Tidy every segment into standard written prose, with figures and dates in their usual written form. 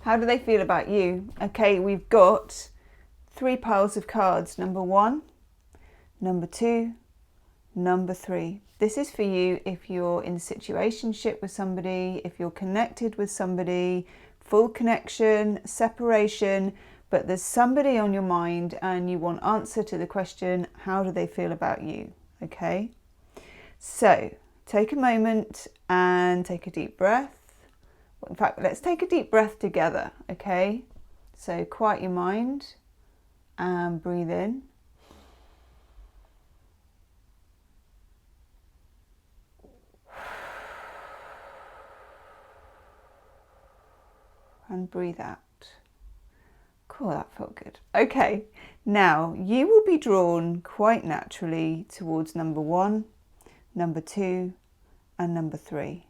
How do they feel about you? Okay, we've got 3 piles of cards. Number 1, number 2, number 3. This is for you if you're in a situationship with somebody, if you're connected with somebody, full connection, separation, but there's somebody on your mind and you want answer to the question, how do they feel about you? Okay, so take a moment and take a deep breath. In fact, let's take a deep breath together, okay? So quiet your mind and breathe in. And breathe out. Cool, that felt good. Okay, now you will be drawn quite naturally towards number 1, number 2, and number 3.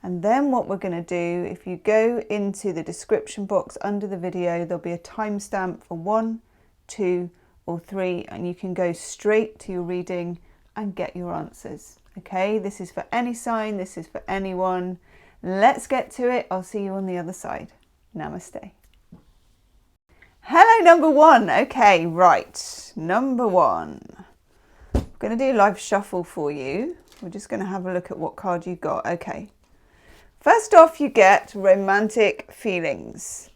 And then what we're going to do, if you go into the description box under the video, there'll be a timestamp for 1, 2, or 3, and you can go straight to your reading and get your answers. Okay, this is for any sign, this is for anyone. Let's get to it. I'll see you on the other side. Namaste. Hello, number 1. Okay, right. Number 1. I'm going to do a live shuffle for you. We're just going to have a look at what card you got. Okay. First off, you get romantic feelings.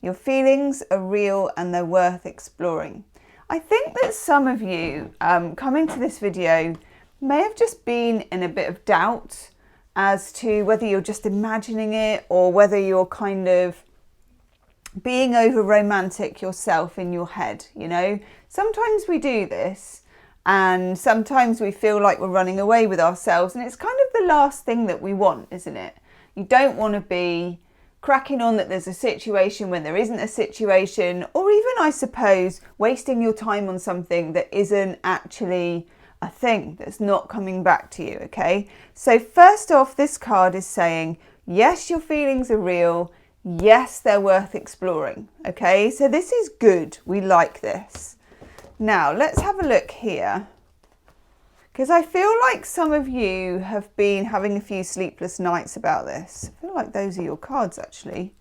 Your feelings are real and they're worth exploring. I think that some of you coming to this video may have just been in a bit of doubt as to whether you're just imagining it or whether you're kind of being over romantic yourself in your head, you know. Sometimes we do this and sometimes we feel like we're running away with ourselves, and it's kind of the last thing that we want, isn't it? You don't want to be cracking on that there's a situation when there isn't a situation, or even, I suppose, wasting your time on something that isn't actually a thing, that's not coming back to you, okay? So first off, this card is saying, yes, your feelings are real. Yes, they're worth exploring, okay? So this is good. We like this. Now, let's have a look here, because I feel like some of you have been having a few sleepless nights about this. I feel like those are your cards, actually.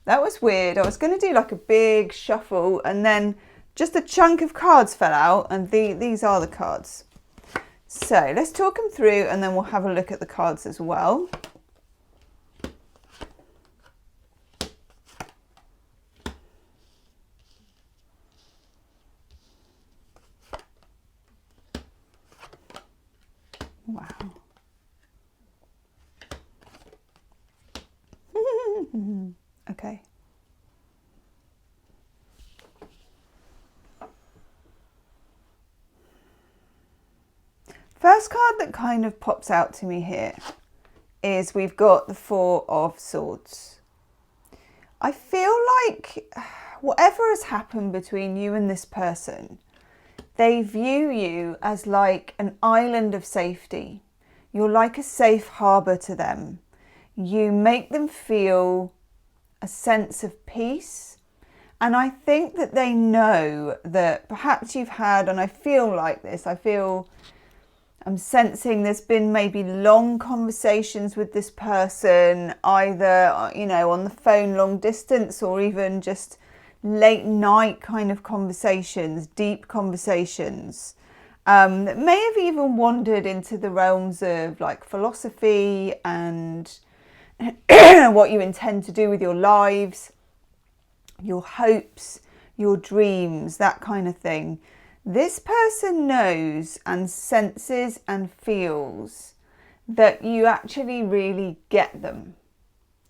That was weird. I was going to do like a big shuffle and then just a chunk of cards fell out, and these are the cards. So let's talk them through and then we'll have a look at the cards as well. Wow. Okay. First card that kind of pops out to me here is we've got the 4 of Swords. I feel like whatever has happened between you and this person, they view you as like an island of safety. You're like a safe harbour to them. You make them feel a sense of peace. And I think that they know that perhaps you've had, and I feel like this, I'm sensing there's been maybe long conversations with this person, either, you know, on the phone long distance, or even just late night kind of conversations, deep conversations, that may have even wandered into the realms of like philosophy and what you intend to do with your lives, your hopes, your dreams, that kind of thing. This person knows and senses and feels that you actually really get them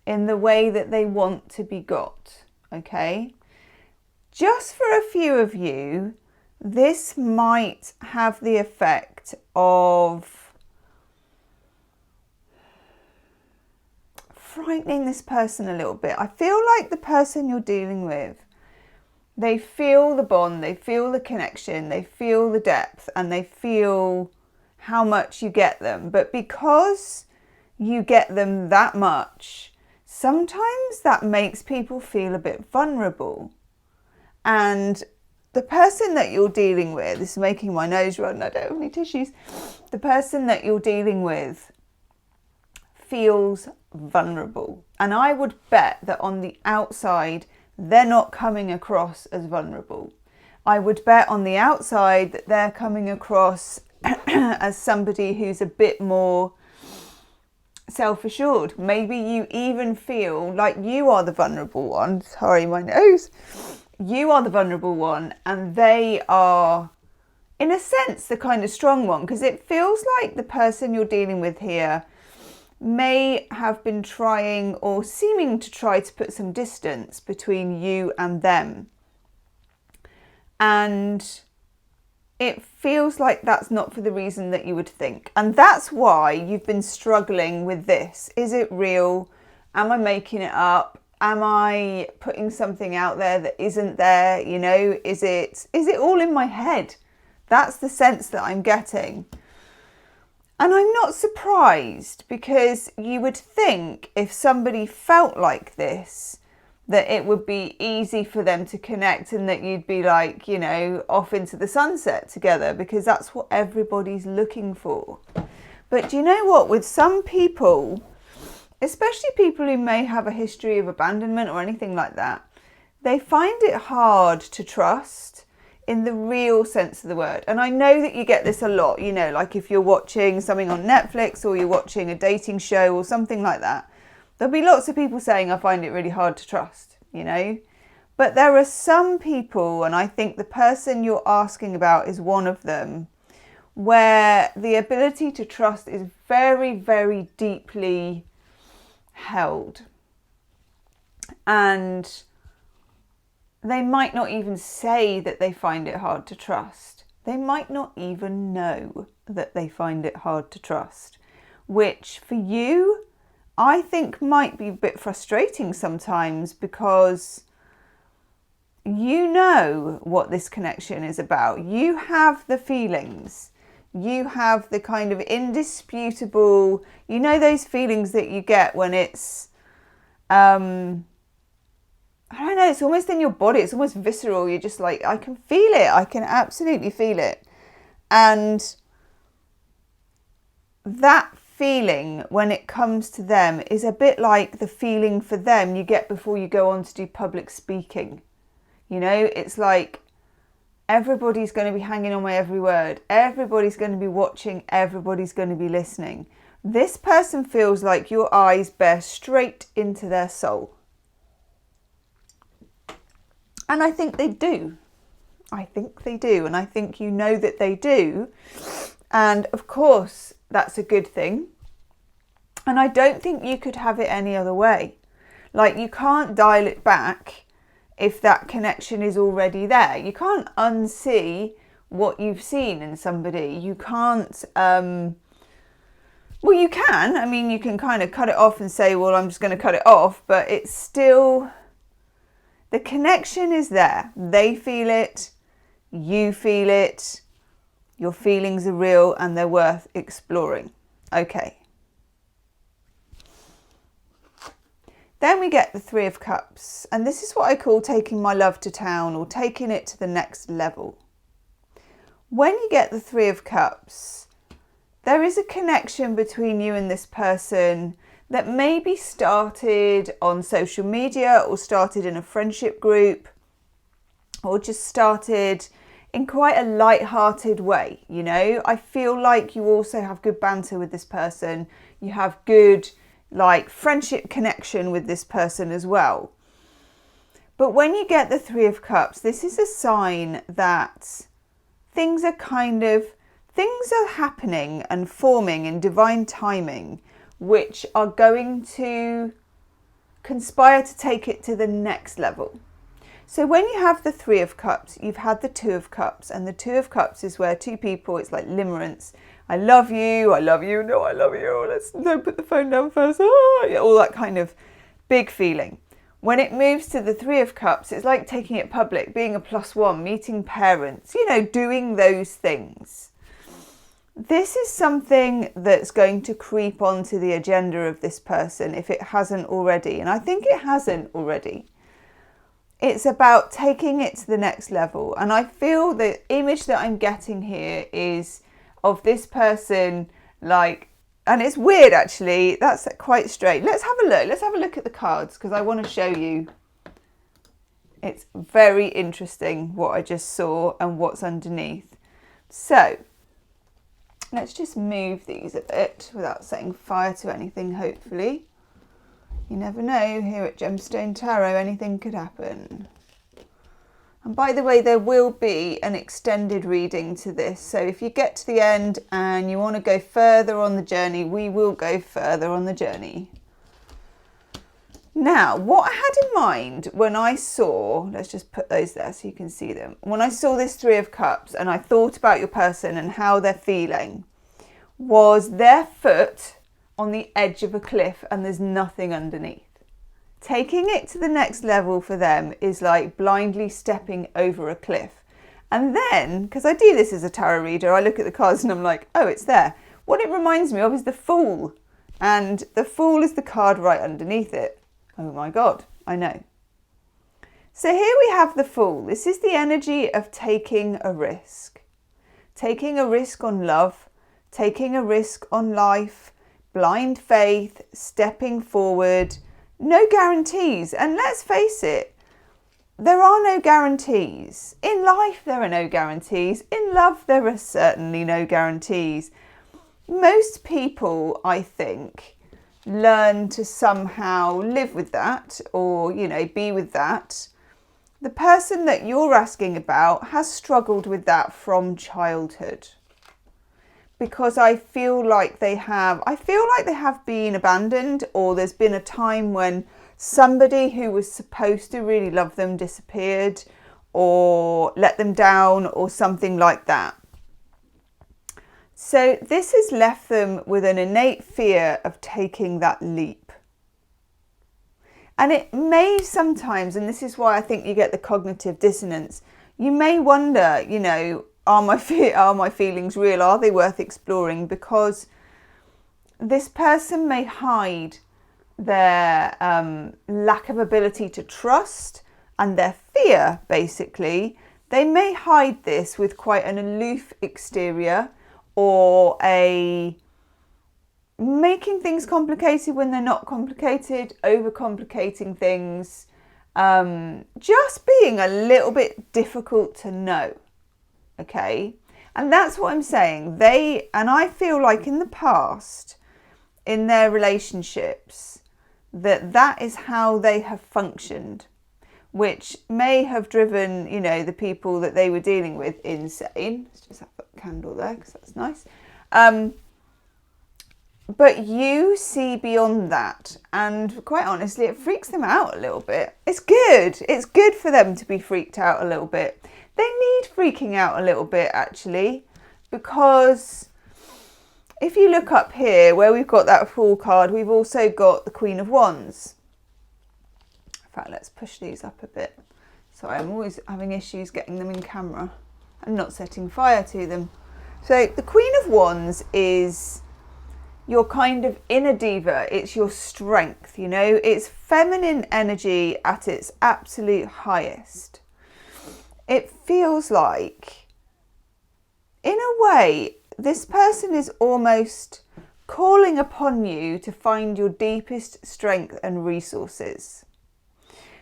in the way that they want to be got, okay? Just for a few of you, this might have the effect of frightening this person a little bit. I feel like the person you're dealing with, they feel the bond, they feel the connection, they feel the depth, and they feel how much you get them. But because you get them that much, sometimes that makes people feel a bit vulnerable. And the person that you're dealing with, this is making my nose run, I don't have any tissues. The person that you're dealing with feels vulnerable. And I would bet that on the outside, they're not coming across as vulnerable. I would bet on the outside that they're coming across as somebody who's a bit more self-assured. Maybe you even feel like you are the vulnerable one. Sorry, my nose. You are the vulnerable one and they are, in a sense, the kind of strong one, because it feels like the person you're dealing with here may have been trying or seeming to try to put some distance between you and them. And it feels like that's not for the reason that you would think. And that's why you've been struggling with this. Is it real? Am I making it up? Am I putting something out there that isn't there? You know, is it all in my head? That's the sense that I'm getting. And I'm not surprised, because you would think if somebody felt like this, that it would be easy for them to connect and that you'd be like, you know, off into the sunset together, because that's what everybody's looking for. But do you know what? With some people, especially people who may have a history of abandonment or anything like that, they find it hard to trust in the real sense of the word. And I know that you get this a lot, you know, like if you're watching something on Netflix or you're watching a dating show or something like that, there'll be lots of people saying, I find it really hard to trust, you know. But there are some people, and I think the person you're asking about is one of them, where the ability to trust is very, very deeply held. And they might not even say that they find it hard to trust. They might not even know that they find it hard to trust, which for you, I think might be a bit frustrating sometimes, because you know what this connection is about. You have the feelings. You have the kind of indisputable, you know, those feelings that you get when it's, I don't know, it's almost in your body. It's almost visceral. You're just like, I can feel it. I can absolutely feel it. And that feeling, when it comes to them, is a bit like the feeling for them you get before you go on to do public speaking. You know, it's like everybody's going to be hanging on my every word. Everybody's going to be watching. Everybody's going to be listening. This person feels like your eyes bear straight into their soul. And I think they do. I think they do. And I think you know that they do. And of course, that's a good thing. And I don't think you could have it any other way. Like, you can't dial it back if that connection is already there. You can't unsee what you've seen in somebody. You can't, well, you can. I mean, you can kind of cut it off and say, well, I'm just going to cut it off. But it's still, the connection is there. They feel it. You feel it. Your feelings are real and they're worth exploring. Okay. Then we get the Three of Cups. And this is what I call taking my love to town, or taking it to the next level. When you get the Three of Cups, there is a connection between you and this person that maybe started on social media, or started in a friendship group, or just started in quite a light-hearted way. You know, I feel like you also have good banter with this person. You have good, like, friendship connection with this person as well. But when you get the Three of Cups, this is a sign that things are happening and forming in divine timing, which are going to conspire to take it to the next level. So when you have the Three of Cups, you've had the Two of Cups, and the Two of Cups is where two people, it's like limerence. I love you, no, I love you, don't put the phone down first, all that kind of big feeling. When it moves to the Three of Cups, it's like taking it public, being a +1, meeting parents, you know, doing those things. This is something that's going to creep onto the agenda of this person if it hasn't already, and I think it hasn't already. It's about taking it to the next level. And I feel the image that I'm getting here is of this person, like, And it's weird, actually. That's quite strange. Let's have a look. Let's have a look at the cards, because I want to show you. It's very interesting what I just saw and what's underneath. So let's just move these a bit without setting fire to anything, hopefully. You never know, here at Gemstone Tarot, anything could happen. And by the way, there will be an extended reading to this. So if you get to the end and you want to go further on the journey, we will go further on the journey. Now, what I had in mind when I saw, let's just put those there so you can see them. When I saw this Three of Cups and I thought about your person and how they're feeling, was their foot on the edge of a cliff and there's nothing underneath. Taking it to the next level for them is like blindly stepping over a cliff. And then, because I do this as a tarot reader, I look at the cards and I'm like, oh, it's there. What it reminds me of is the Fool. And the Fool is the card right underneath it. Oh my God, I know. So here we have the Fool. This is the energy of taking a risk. Taking a risk on love, taking a risk on life, blind faith, stepping forward. No guarantees. And let's face it, there are no guarantees. In life, there are no guarantees. In love, there are certainly no guarantees. Most people, I think, learn to somehow live with that or, you know, be with that. The person that you're asking about has struggled with that from childhood. Because I feel like they have been abandoned, or there's been a time when somebody who was supposed to really love them disappeared or let them down or something like that. So this has left them with an innate fear of taking that leap. And it may sometimes, and this is why I think you get the cognitive dissonance, you may wonder, you know, are my feelings real? Are they worth exploring? Because this person may hide their lack of ability to trust and their fear, basically. They may hide this with quite an aloof exterior or making things complicated when they're not complicated, overcomplicating things, just being a little bit difficult to know. Okay, and that's what I'm saying. And I feel like in the past, in their relationships, that is how they have functioned, which may have driven, you know, the people that they were dealing with insane. Let's just have that candle there because that's nice. But you see beyond that, and quite honestly, it freaks them out a little bit. It's good. It's good for them to be freaked out a little bit. They need freaking out a little bit, actually, because if you look up here where we've got that Fool card, we've also got the Queen of Wands. In fact, let's push these up a bit. Sorry, I'm always having issues getting them in camera and not setting fire to them. So the Queen of Wands is your kind of inner diva. It's your strength, you know, it's feminine energy at its absolute highest. It feels like, in a way, this person is almost calling upon you to find your deepest strength and resources.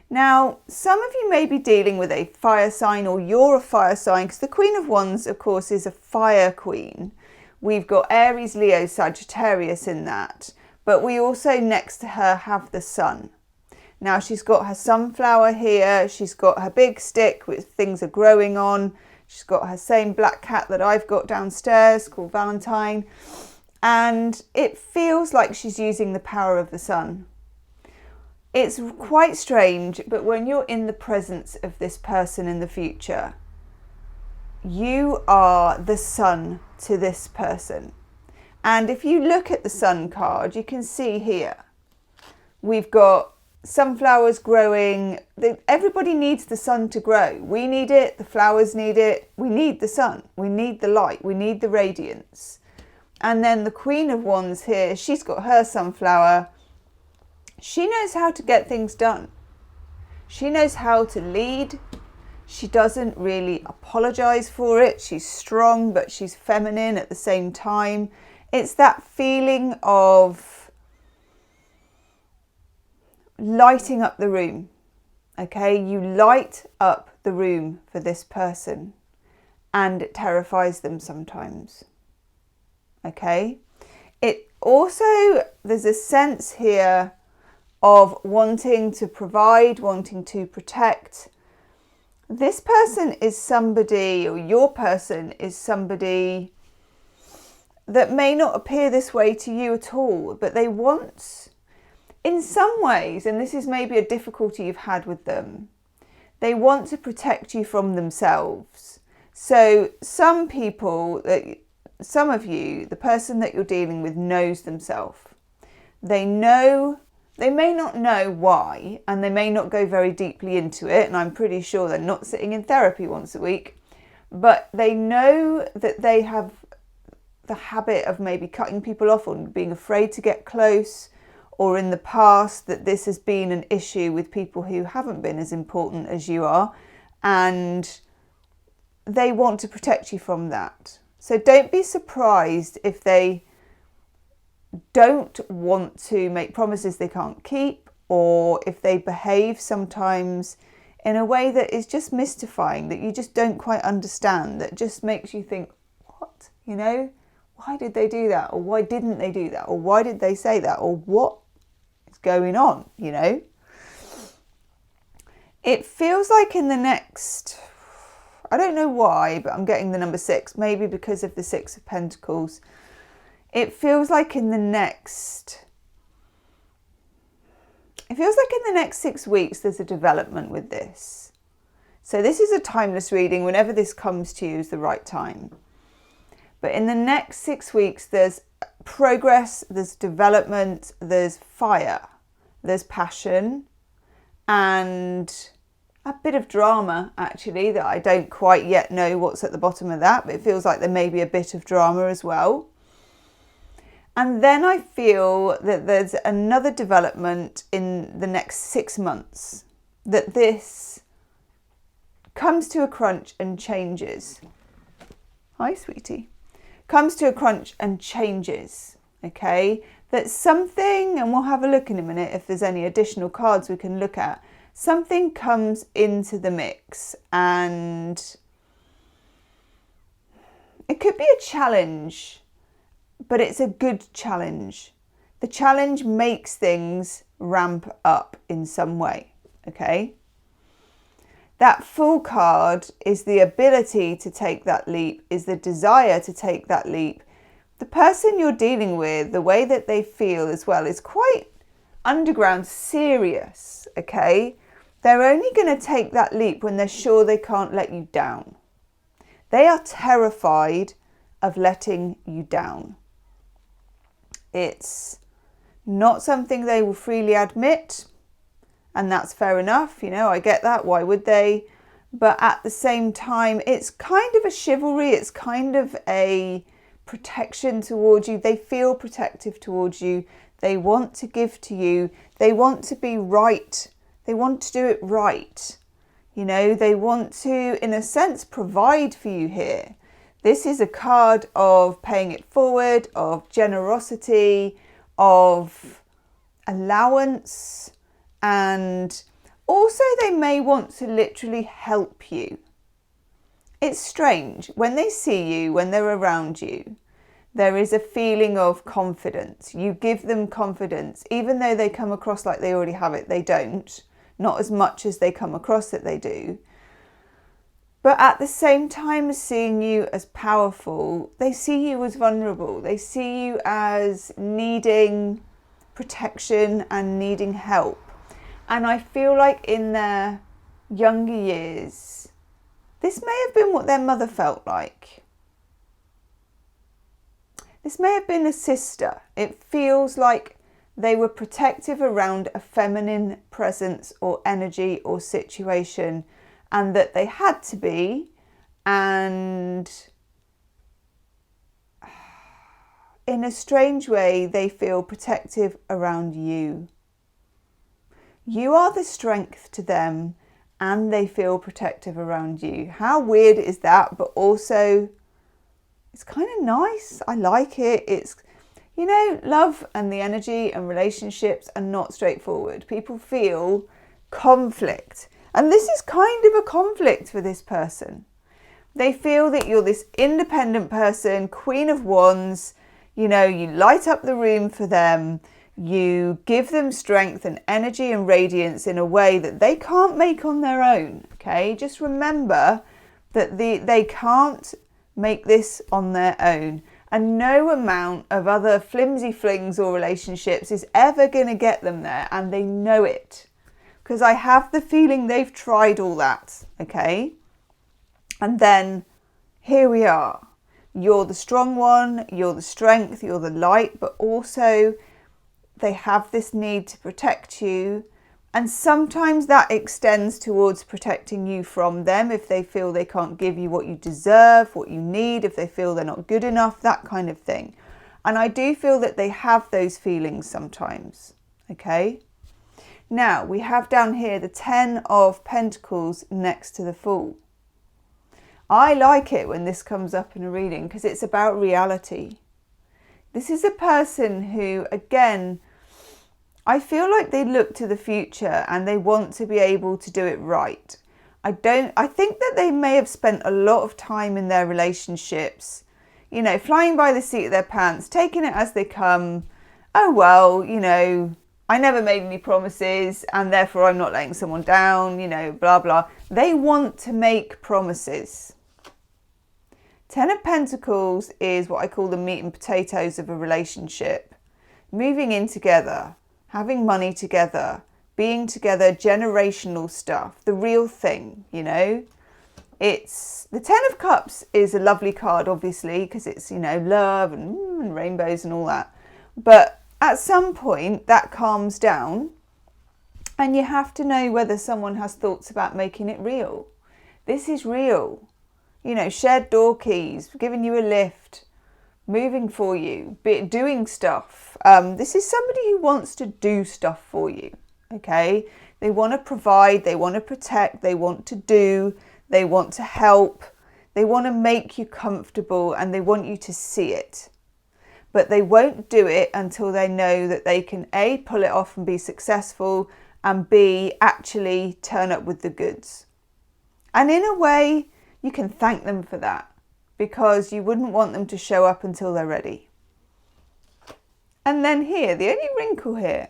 Now, some of you may be dealing with a fire sign, or you're a fire sign, because the Queen of Wands, of course, is a fire queen. We've got Aries, Leo, Sagittarius in that, but we also next to her have the Sun. Now she's got her sunflower here, she's got her big stick which things are growing on, she's got her same black cat that I've got downstairs called Valentine, and it feels like she's using the power of the sun. It's quite strange, but when you're in the presence of this person in the future, you are the sun to this person. And if you look at the Sun card, you can see here, we've got sunflowers growing. Everybody needs the sun to grow. We need it, the flowers need it, we need the sun, we need the light, we need the radiance. And then the Queen of Wands here, she's got her sunflower. She knows how to get things done. She knows how to lead. She doesn't really apologize for it. She's strong, but she's feminine at the same time. It's that feeling of lighting up the room. Okay, you light up the room for this person and it terrifies them sometimes. Okay, it also, there's a sense here of wanting to provide, wanting to protect. This person is somebody, or your person is somebody that may not appear this way to you at all, but they want, in some ways, and this is maybe a difficulty you've had with them, they want to protect you from themselves. So some people, some of you, the person that you're dealing with knows themselves. They know, they may not know why, and they may not go very deeply into it, and I'm pretty sure they're not sitting in therapy once a week, but they know that they have the habit of maybe cutting people off or being afraid to get close, or in the past that this has been an issue with people who haven't been as important as you are, and they want to protect you from that. So don't be surprised if they don't want to make promises they can't keep, or if they behave sometimes in a way that is just mystifying, that you just don't quite understand, that just makes you think, what, you know, why did they do that? Or why didn't they do that? Or why did they say that? Or what is going on, you know? It feels like in the next, I don't know why, but I'm getting the number 6, maybe because of the 6 of Pentacles. It feels like in the next 6 weeks there's a development with this. So this is a timeless reading. Whenever this comes to you is the right time. But in the next 6 weeks there's progress, there's development, there's fire, there's passion, and a bit of drama actually, that I don't quite yet know what's at the bottom of that, but it feels like there may be a bit of drama as well. And then I feel that there's another development in the next 6 months, that this comes to a crunch and changes. Hi, sweetie. Comes to a crunch and changes, okay? That something, and we'll have a look in a minute if there's any additional cards we can look at, something comes into the mix, and it could be a challenge, but it's a good challenge. The challenge makes things ramp up in some way, okay? That Fool card is the ability to take that leap, is the desire to take that leap. The person you're dealing with, the way that they feel as well, is quite underground serious, okay? They're only going to take that leap when they're sure they can't let you down. They are terrified of letting you down. It's not something they will freely admit, and that's fair enough, you know, I get that, why would they? But at the same time, it's kind of a chivalry, it's kind of a protection towards you. They feel protective towards you, they want to give to you, they want to be right, they want to do it right. You know, they want to, in a sense, provide for you here. This is a card of paying it forward, of generosity, of allowance, and also they may want to literally help you. It's strange. When they see you, when they're around you, there is a feeling of confidence. You give them confidence, even though they come across like they already have it, they don't. Not as much as they come across that they do. But at the same time as seeing you as powerful, they see you as vulnerable. They see you as needing protection and needing help. And I feel like in their younger years, this may have been what their mother felt like. This may have been a sister. It feels like they were protective around a feminine presence or energy or situation, and that they had to be, and in a strange way, they feel protective around you. You are the strength to them, and they feel protective around you. How weird is that? But also, It's kind of nice. I like it. It's, you know, love and the energy and relationships are not straightforward. People feel conflict. And this is kind of a conflict for this person. They feel that you're this independent person, Queen of Wands, you know, you light up the room for them, you give them strength and energy and radiance in a way that they can't make on their own, okay? Just remember that they can't make this on their own, and no amount of other flimsy flings or relationships is ever going to get them there, and they know it. Because I have the feeling they've tried all that, okay? And then here we are. You're the strong one, you're the strength, you're the light, but also they have this need to protect you. And sometimes that extends towards protecting you from them if they feel they can't give you what you deserve, what you need, if they feel they're not good enough, that kind of thing. And I do feel that they have those feelings sometimes, okay? Now, we have down here the 10 of Pentacles next to the Fool. I like it when this comes up in a reading because it's about reality. This is a person who, again, I feel like they look to the future and they want to be able to do it right. I think that they may have spent a lot of time in their relationships, you know, flying by the seat of their pants, taking it as they come. Oh, well, you know, I never made any promises and therefore I'm not letting someone down, you know, blah, blah. They want to make promises. 10 of Pentacles is what I call the meat and potatoes of a relationship. Moving in together, having money together, being together, generational stuff, the real thing, you know. It's the 10 of Cups is a lovely card, obviously, because it's, you know, love and rainbows and all that. But at some point that calms down and you have to know whether someone has thoughts about making it real. This is real. You know, shared door keys, giving you a lift, moving for you, doing stuff. This is somebody who wants to do stuff for you, okay? They want to provide, they want to protect, they want to do, they want to help, they want to make you comfortable and they want you to see it. But they won't do it until they know that they can A, pull it off and be successful, and B, actually turn up with the goods. And in a way, you can thank them for that because you wouldn't want them to show up until they're ready. And then here, the only wrinkle here,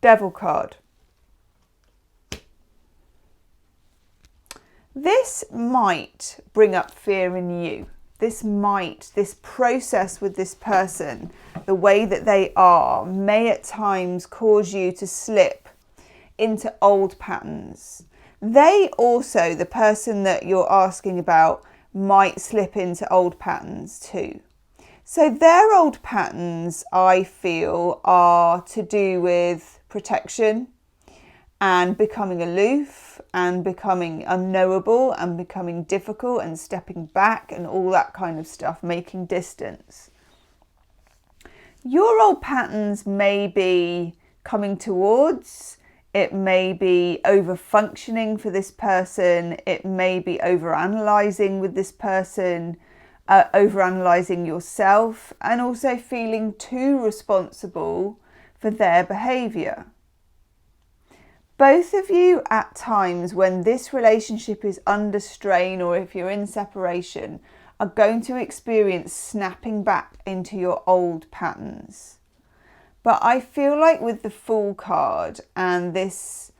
Devil card. This might bring up fear in you. This process with this person, the way that they are, may at times cause you to slip into old patterns. They also, the person that you're asking about, might slip into old patterns too. So their old patterns, I feel, are to do with protection and becoming aloof and becoming unknowable and becoming difficult and stepping back and all that kind of stuff, making distance. Your old patterns may be coming towards. It may be over-functioning for this person. It may be over-analysing with this person, over-analysing yourself, and also feeling too responsible for their behaviour. Both of you at times when this relationship is under strain or if you're in separation are going to experience snapping back into your old patterns. But I feel like with the Fool card and this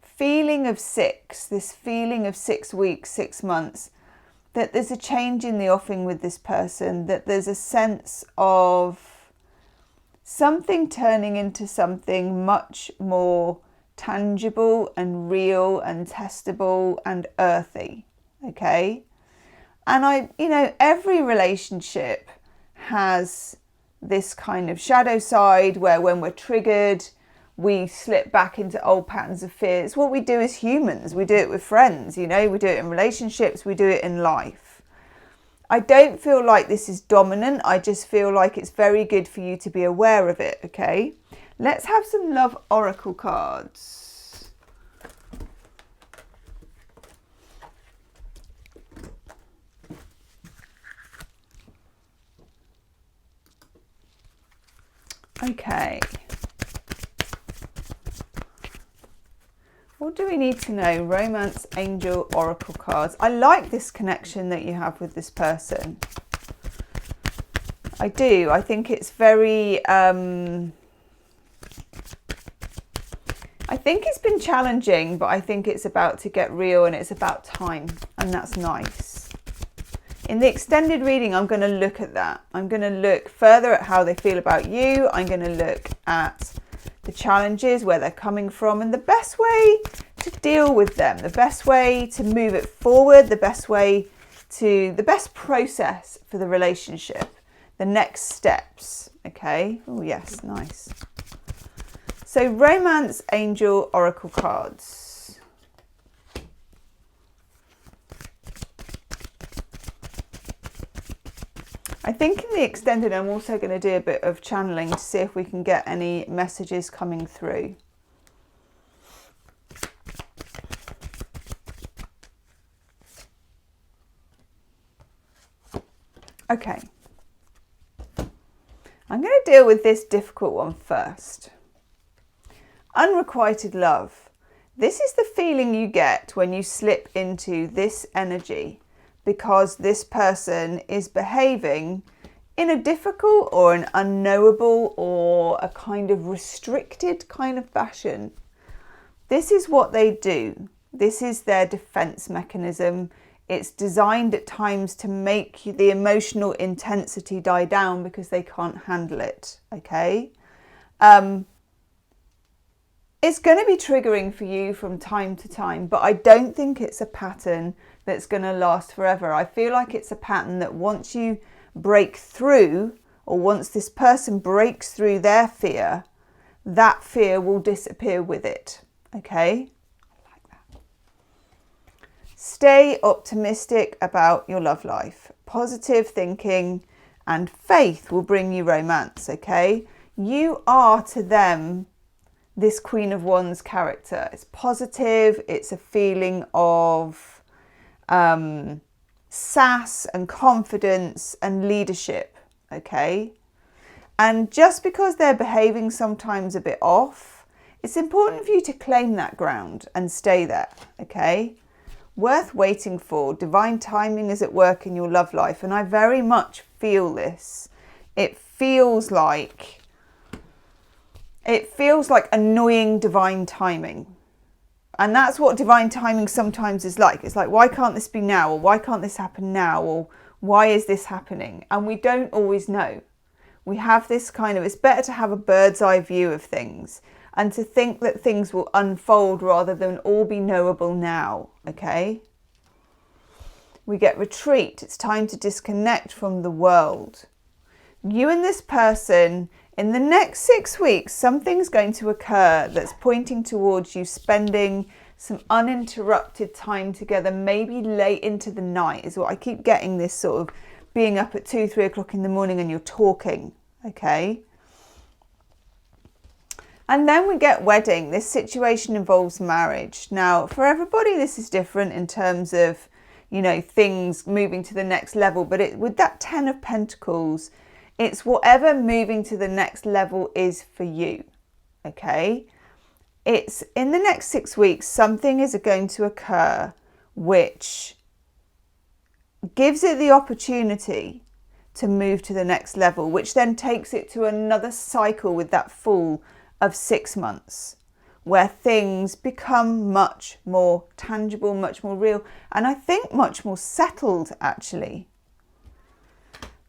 feeling of 6 weeks, 6 months, that there's a change in the offing with this person, that there's a sense of something turning into something much more tangible and real and testable and earthy, okay? And every relationship has this kind of shadow side where when we're triggered, we slip back into old patterns of fear. It's what we do as humans. We do it with friends, we do it in relationships, we do it in life. I don't feel like this is dominant. I just feel like it's very good for you to be aware of it, okay? Let's have some love oracle cards. Okay. What do we need to know? Romance, Angel, Oracle cards. I like this connection that you have with this person. I do. I think it's very... I think it's been challenging, but I think it's about to get real and it's about time. And that's nice. In the extended reading, I'm going to look at that. I'm going to look further at how they feel about you. I'm going to look at the challenges, where they're coming from, and the best way to deal with them, the best way to move it forward, the best process for the relationship, the next steps. Okay. Oh, yes. Nice. So Romance, Angel, Oracle cards. I think in the extended, I'm also going to do a bit of channeling to see if we can get any messages coming through. Okay. I'm going to deal with this difficult one first. Unrequited love. This is the feeling you get when you slip into this energy, because this person is behaving in a difficult or an unknowable or a kind of restricted kind of fashion. This is what they do. This is their defense mechanism. It's designed at times to make the emotional intensity die down because they can't handle it. Okay. It's going to be triggering for you from time to time, but I don't think it's a pattern that's going to last forever. I feel like it's a pattern that once you break through, or once this person breaks through their fear, that fear will disappear with it. Okay? Like that. Stay optimistic about your love life. Positive thinking and faith will bring you romance. Okay? You are to them this Queen of Wands character. It's positive. It's a feeling of sass and confidence and leadership. Okay. And just because they're behaving sometimes a bit off, it's important for you to claim that ground and stay there. Okay. Worth waiting for. Divine timing is at work in your love life. And I very much feel this. It feels like annoying divine timing. And that's what divine timing sometimes is like. It's like, why can't this be now? Or why can't this happen now? Or why is this happening? And we don't always know. We have this kind of, it's better to have a bird's eye view of things and to think that things will unfold rather than all be knowable now. Okay? We get retreat. It's time to disconnect from the world. You and this person, in the next 6 weeks, something's going to occur that's pointing towards you spending some uninterrupted time together, maybe late into the night is what I keep getting, this sort of being up at 2-3 o'clock in the morning and you're talking. Okay. And then we get wedding. This situation involves marriage. Now, for everybody, this is different in terms of, you know, things moving to the next level. But with that 10 of Pentacles, it's whatever moving to the next level is for you. Okay. It's in the next 6 weeks, something is going to occur which gives it the opportunity to move to the next level, which then takes it to another cycle with that Fool of 6 months, where things become much more tangible, much more real, and I think much more settled, actually.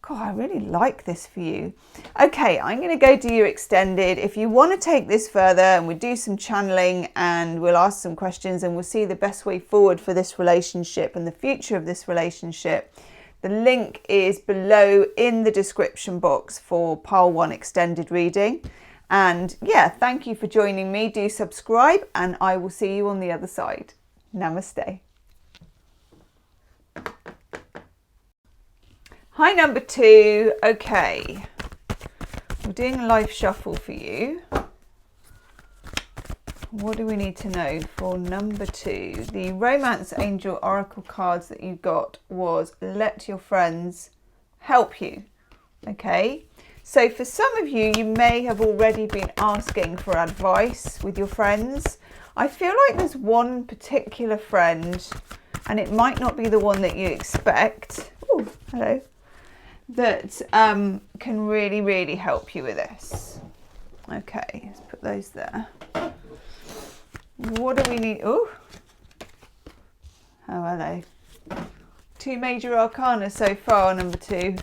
God, I really like this for you. Okay, I'm going to go do your extended. If you want to take this further, and we do some channeling and we'll ask some questions and we'll see the best way forward for this relationship and the future of this relationship, the link is below in the description box for Pile 1 extended reading. And yeah, thank you for joining me. Do subscribe and I will see you on the other side. Namaste. Hi, number 2. Okay, we're doing a life shuffle for you. What do we need to know for number 2? The Romance Angel Oracle cards that you got was let your friends help you. Okay, So for some of you, you may have already been asking for advice with your friends. I feel like there's one particular friend, and it might not be the one that you expect. Oh, hello. That can really, really help you with this. Okay, let's put those there. What do we need? Oh, hello. 2 major arcana so far, number 2.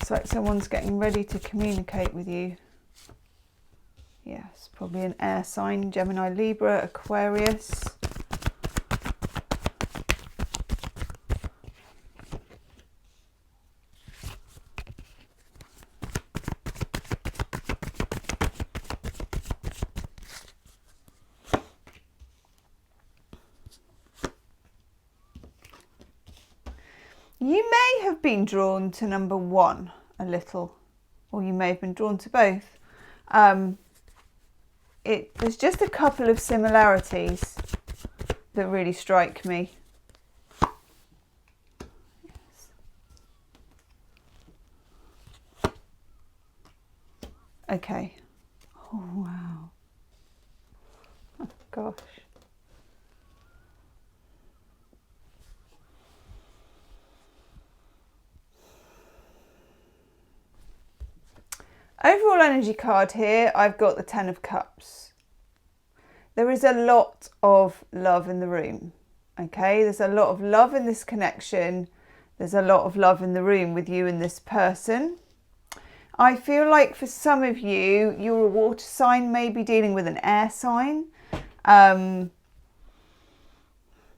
It's like someone's getting ready to communicate with you. Yes, probably an air sign, Gemini, Libra, Aquarius. You may have been drawn to number 1 a little, or you may have been drawn to both. There's just a couple of similarities that really strike me. Yes. Okay. Oh, wow. Oh, gosh. Overall energy card here, I've got the 10 of Cups. There is a lot of love in the room, okay? There's a lot of love in this connection. There's a lot of love in the room with you and this person. I feel like for some of you, you're a water sign, maybe dealing with an air sign.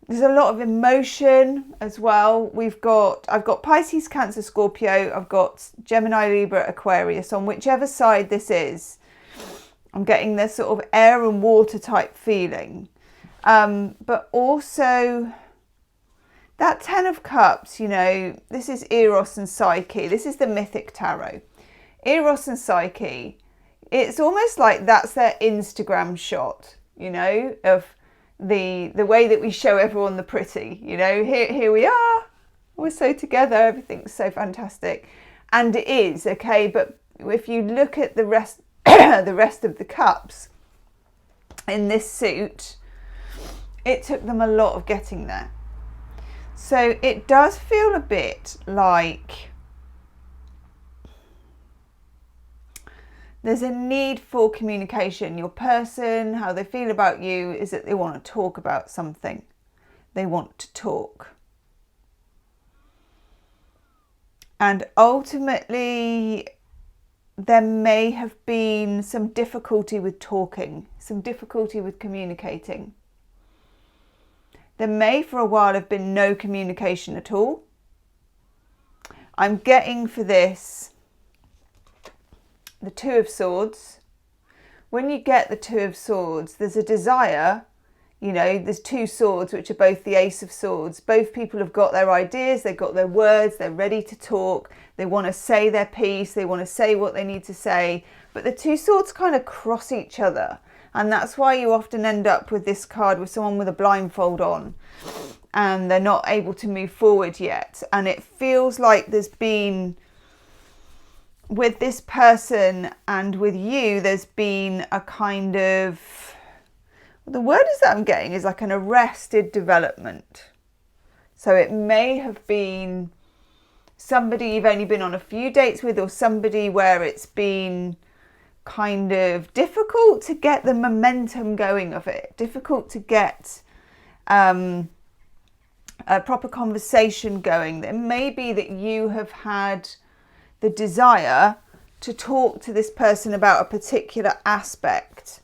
There's a lot of emotion as well. I've got Pisces, Cancer, Scorpio. I've got Gemini, Libra, Aquarius. On whichever side this is, I'm getting this sort of air and water type feeling. But also that 10 of Cups, you know, this is Eros and Psyche. This is the Mythic Tarot. Eros and Psyche, it's almost like that's their Instagram shot, you know, of the way that we show everyone the pretty, you know, here we are, we're so together, everything's so fantastic. And it is, okay, but if you look at the rest the rest of the cups in this suit, it took them a lot of getting there. So it does feel a bit like there's a need for communication. Your person, how they feel about you is that they want to talk about something. They want to talk. And ultimately, there may have been some difficulty with talking, some difficulty with communicating. There may for a while have been no communication at all. I'm getting for this the 2 of Swords. When you get the 2 of Swords, there's a desire, you know, there's 2 swords, which are both the Ace of Swords. Both people have got their ideas, they've got their words, they're ready to talk, they want to say their piece, they want to say what they need to say, but the 2 swords kind of cross each other. And that's why you often end up with this card with someone with a blindfold on and they're not able to move forward yet. And it feels like there's been, with this person and with you, there's been a kind of, the word is that I'm getting is like an arrested development. So it may have been somebody you've only been on a few dates with, or somebody where it's been kind of difficult to get the momentum going of it, difficult to get a proper conversation going. It may be that you have had the desire to talk to this person about a particular aspect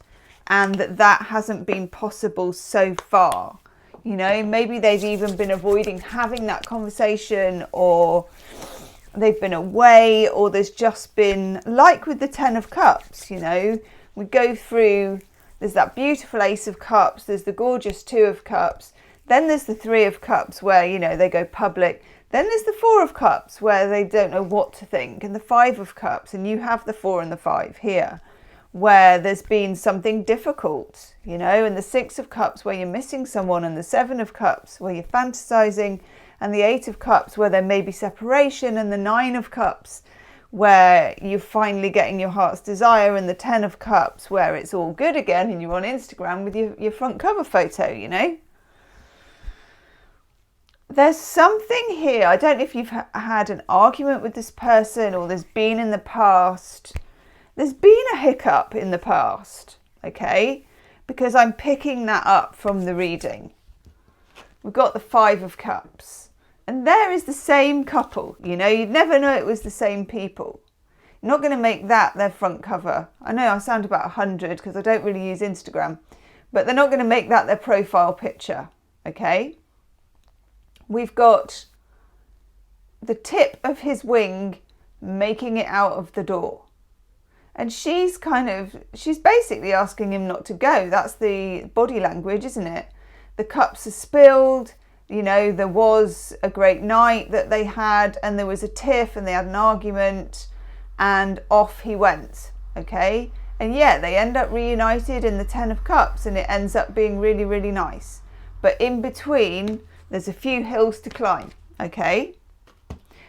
and that hasn't been possible so far. You know, maybe they've even been avoiding having that conversation, or they've been away, or there's just been, like with the 10 of Cups, you know, we go through, there's that beautiful Ace of Cups, there's the gorgeous 2 of Cups, then there's the 3 of Cups where, you know, they go public, then there's the 4 of Cups where they don't know what to think, and the 5 of Cups, and you have the 4 and the 5 here, where there's been something difficult, you know, and the Six of Cups where you're missing someone, and the Seven of Cups where you're fantasizing, and the Eight of Cups where there may be separation, and the Nine of Cups where you're finally getting your heart's desire, and the Ten of Cups where it's all good again and you're on Instagram with your front cover photo, you know. There's something here. I don't know if you've had an argument with this person, or there's been in the past. There's been a hiccup in the past, okay? Because I'm picking that up from the reading. We've got the Five of Cups. And there is the same couple, you know. You'd never know it was the same people. You're not going to make that their front cover. I know I sound about 100 because I don't really use Instagram. But they're not going to make that their profile picture, okay? We've got the tip of his wing making it out of the door. And she's basically asking him not to go. That's the body language, isn't it? The cups are spilled. You know, there was a great night that they had, and there was a tiff, and they had an argument, and off he went, okay? And yeah, they end up reunited in the Ten of Cups, and it ends up being really, really nice. But in between, there's a few hills to climb, okay?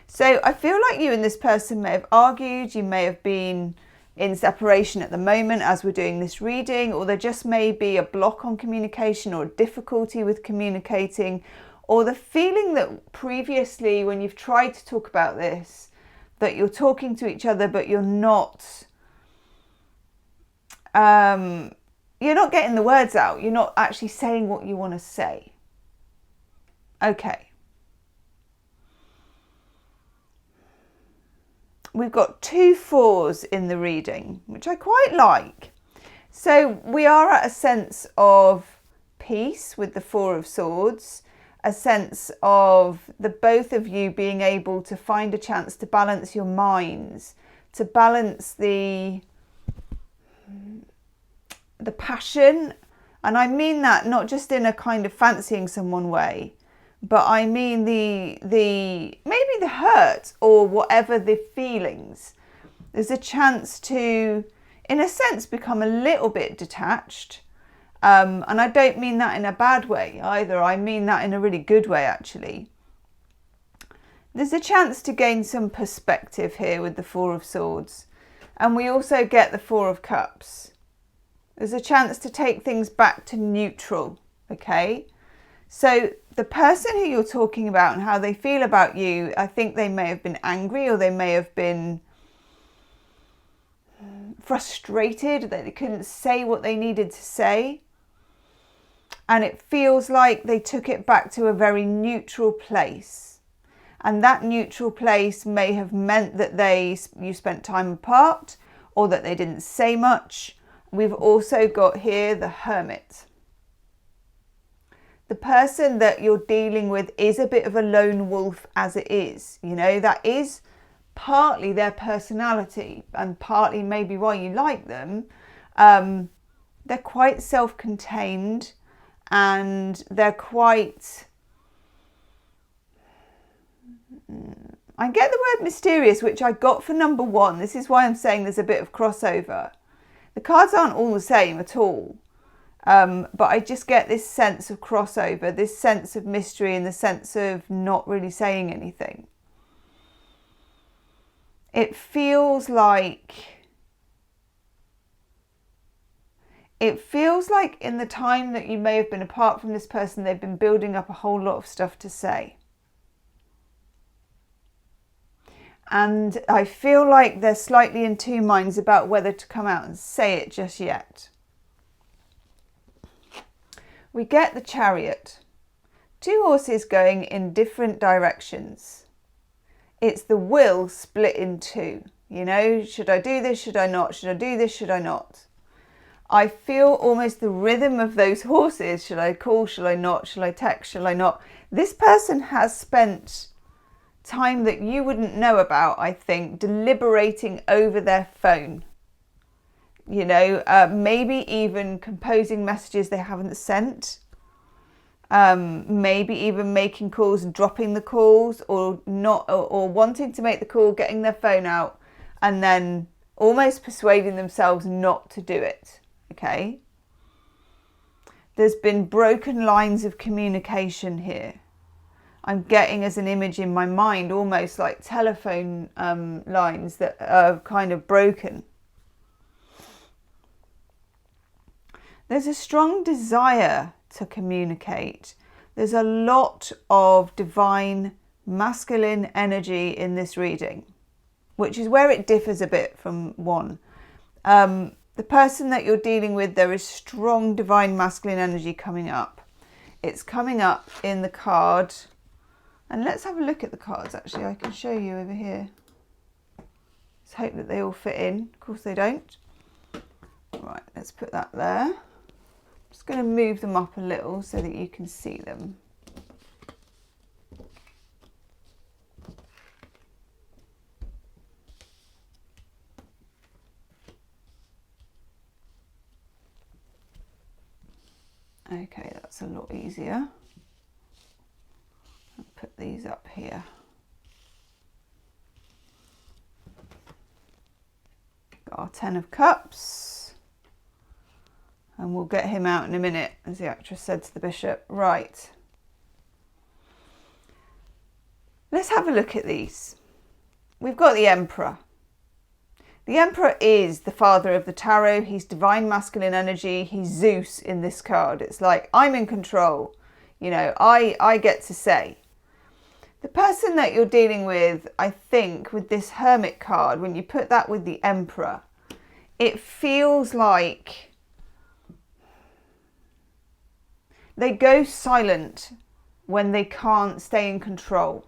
So I feel like you and this person may have argued, you may have been in separation at the moment as we're doing this reading, or there just may be a block on communication or a difficulty with communicating, or the feeling that previously when you've tried to talk about this, that you're talking to each other but you're not getting the words out, you're not actually saying what you want to say. Okay. We've got 2 4s in the reading, which I quite like. So we are at a sense of peace with the Four of Swords, a sense of the both of you being able to find a chance to balance your minds, to balance the passion. And I mean that not just in a kind of fancying someone way, but I mean maybe the hurt or whatever the feelings. There's a chance to, in a sense, become a little bit detached. And I don't mean that in a bad way either. I mean that in a really good way, actually. There's a chance to gain some perspective here with the Four of Swords. And we also get the Four of Cups. There's a chance to take things back to neutral, okay? So the person who you're talking about and how they feel about you, I think they may have been angry, or they may have been frustrated that they couldn't say what they needed to say. And it feels like they took it back to a very neutral place. And that neutral place may have meant that you spent time apart, or that they didn't say much. We've also got here the Hermit. The person that you're dealing with is a bit of a lone wolf as it is. You know, that is partly their personality and partly maybe why you like them. They're quite self-contained, and they're quite... I get the word mysterious, which I got for number 1. This is why I'm saying there's a bit of crossover. The cards aren't all the same at all. But I just get this sense of crossover, this sense of mystery, and the sense of not really saying anything. It feels like in the time that you may have been apart from this person, they've been building up a whole lot of stuff to say. And I feel like they're slightly in 2 minds about whether to come out and say it just yet. We get the Chariot. 2 horses going in different directions. It's the will split in 2. You know, should I do this? Should I not? Should I do this? Should I not? I feel almost the rhythm of those horses. Should I call? Should I not? Should I text? Should I not? This person has spent time that you wouldn't know about, I think, deliberating over their phone. You know, maybe even composing messages they haven't sent. Maybe even making calls and dropping the calls, or not, or wanting to make the call, getting their phone out, and then almost persuading themselves not to do it, okay? There's been broken lines of communication here. I'm getting as an image in my mind almost like telephone lines that are kind of broken. There's a strong desire to communicate. There's a lot of divine masculine energy in this reading, which is where it differs a bit from one. The person that you're dealing with, there is strong divine masculine energy coming up. It's coming up in the card. And let's have a look at the cards, actually. I can show you over here. Let's hope that they all fit in. Of course they don't. Right, let's put that there. I'm just going to move them up a little so that you can see them. Okay, that's a lot easier. I'll put these up here. Got our 10 of Cups. And we'll get him out in a minute, as the actress said to the bishop. Right. Let's have a look at these. We've got the Emperor. The Emperor is the father of the tarot. He's divine masculine energy. He's Zeus in this card. It's like, I'm in control. You know, I get to say. The person that you're dealing with, I think, with this Hermit card, when you put that with the Emperor, it feels like they go silent when they can't stay in control.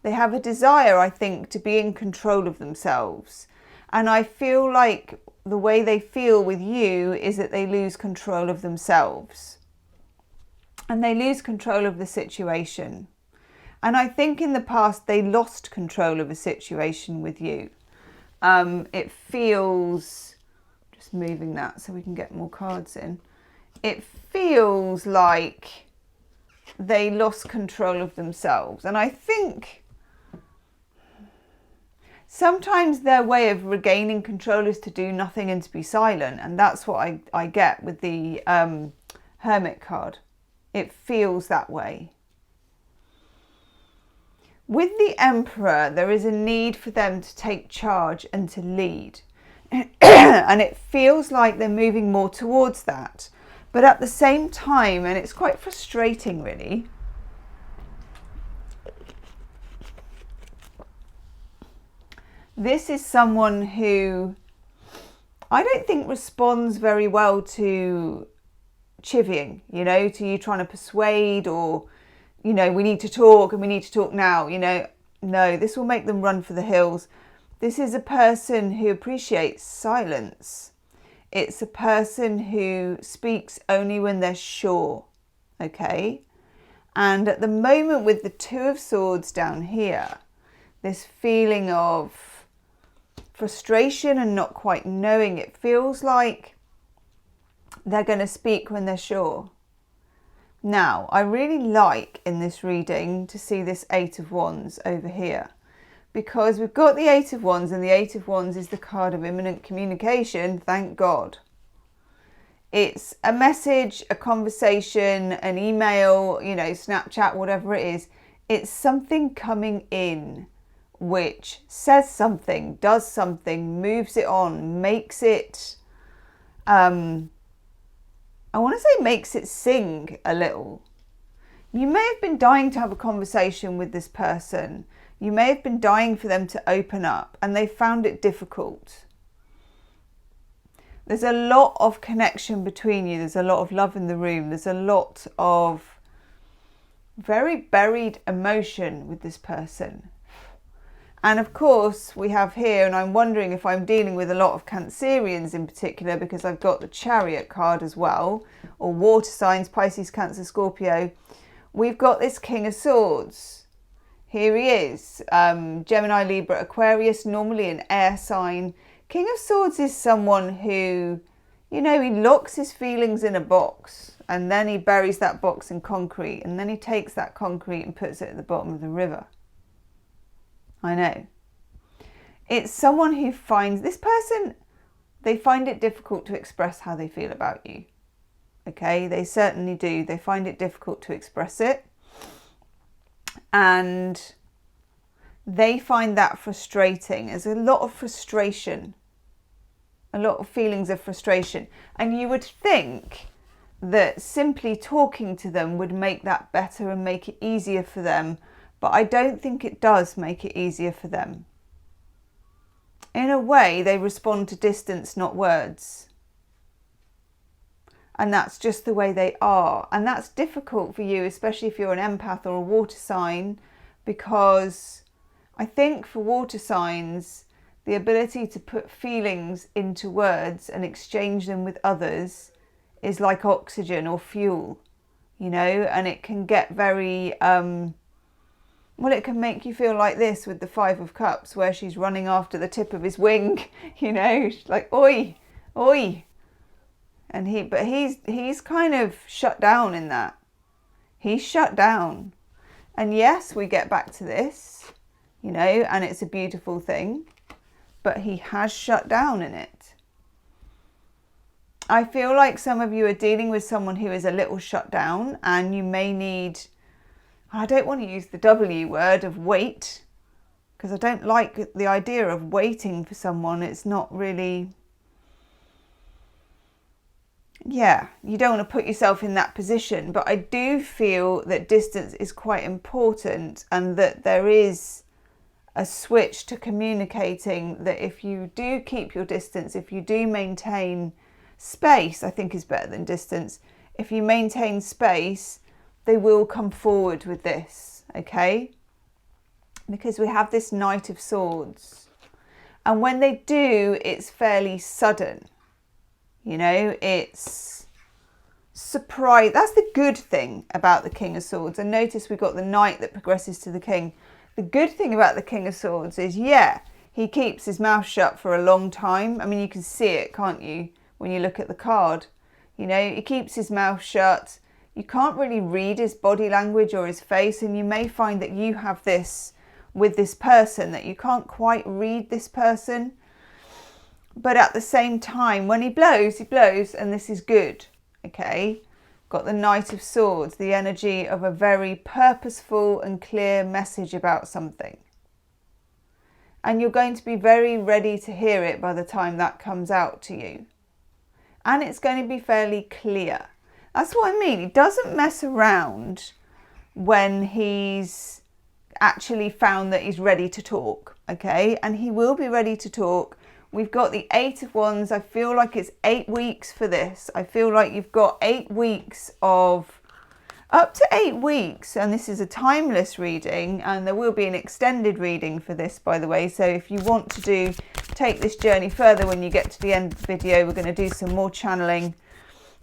They have a desire, I think, to be in control of themselves. And I feel like the way they feel with you is that they lose control of themselves. And they lose control of the situation. And I think in the past they lost control of a situation with you. It feels, just moving that so we can get more cards in. It feels like they lost control of themselves. And I think sometimes their way of regaining control is to do nothing and to be silent. And that's what I get with the Hermit card. It feels that way. With the Emperor, there is a need for them to take charge and to lead. And it feels like they're moving more towards that. But at the same time, and it's quite frustrating really, this is someone who I don't think responds very well to chivying, you know, to you trying to persuade or, you know, we need to talk and we need to talk now, you know. No, this will make them run for the hills. This is a person who appreciates silence. It's a person who speaks only when they're sure, okay? And at the moment with the Two of Swords down here, this feeling of frustration and not quite knowing, it feels like they're going to speak when they're sure. Now, I really like in this reading to see this Eight of Wands over here, because we've got the Eight of Wands, and the Eight of Wands is the card of imminent communication, thank God. It's a message, a conversation, an email, you know, Snapchat, whatever it is. It's something coming in which says something, does something, moves it on, makes it, I want to say makes it sing a little. You may have been dying to have a conversation with this person. You may have been dying for them to open up and they found it difficult. There's a lot of connection between you. There's a lot of love in the room. There's a lot of very buried emotion with this person. And of course we have here, and I'm wondering if I'm dealing with a lot of Cancerians in particular, because I've got the Chariot card as well, or water signs, Pisces, Cancer, Scorpio. We've got this King of Swords. Here he is, Gemini, Libra, Aquarius, normally an air sign. King of Swords is someone who, you know, he locks his feelings in a box and then he buries that box in concrete, and then he takes that concrete and puts it at the bottom of the river. I know. It's someone who finds, this person, they find it difficult to express how they feel about you. Okay, they certainly do. They find it difficult to express it. And they find that frustrating. There's a lot of frustration, a lot of feelings of frustration. And you would think that simply talking to them would make that better and make it easier for them. But I don't think it does make it easier for them. In a way, they respond to distance, not words. And that's just the way they are. And that's difficult for you, especially if you're an empath or a water sign, because I think for water signs, the ability to put feelings into words and exchange them with others is like oxygen or fuel, you know, and it can get very, well, it can make you feel like this with the Five of Cups, where she's running after the tip of his wing, you know, she's like, oi, oi. And he's kind of shut down in that. He's shut down. And yes, we get back to this, you know, and it's a beautiful thing, but he has shut down in it. I feel like some of you are dealing with someone who is a little shut down, and you may need, I don't want to use the W word of wait, because I don't like the idea of waiting for someone. It's not really, yeah, you don't want to put yourself in that position. But I do feel that distance is quite important, and that there is a switch to communicating, that if you do keep your distance, if you do maintain space, I think is better than distance. If you maintain space, they will come forward with this, okay? Because we have this Knight of Swords. And when they do, it's fairly sudden. You know, it's surprise. That's the good thing about the King of Swords. And notice we've got the Knight that progresses to the King. The good thing about the King of Swords is, yeah, he keeps his mouth shut for a long time. I mean, you can see it, can't you, when you look at the card? You know, he keeps his mouth shut. You can't really read his body language or his face. And you may find that you have this with this person, that you can't quite read this person. But at the same time, when he blows, and this is good, okay? Got the Knight of Swords, the energy of a very purposeful and clear message about something. And you're going to be very ready to hear it by the time that comes out to you. And it's going to be fairly clear. That's what I mean. He doesn't mess around when he's actually found that he's ready to talk, okay? And he will be ready to talk. We've got the Eight of Wands. I feel like it's 8 weeks for this. I feel like you've got 8 weeks of, up to 8 weeks. And this is a timeless reading. And there will be an extended reading for this, by the way. So if you want to take this journey further, when you get to the end of the video, we're going to do some more channeling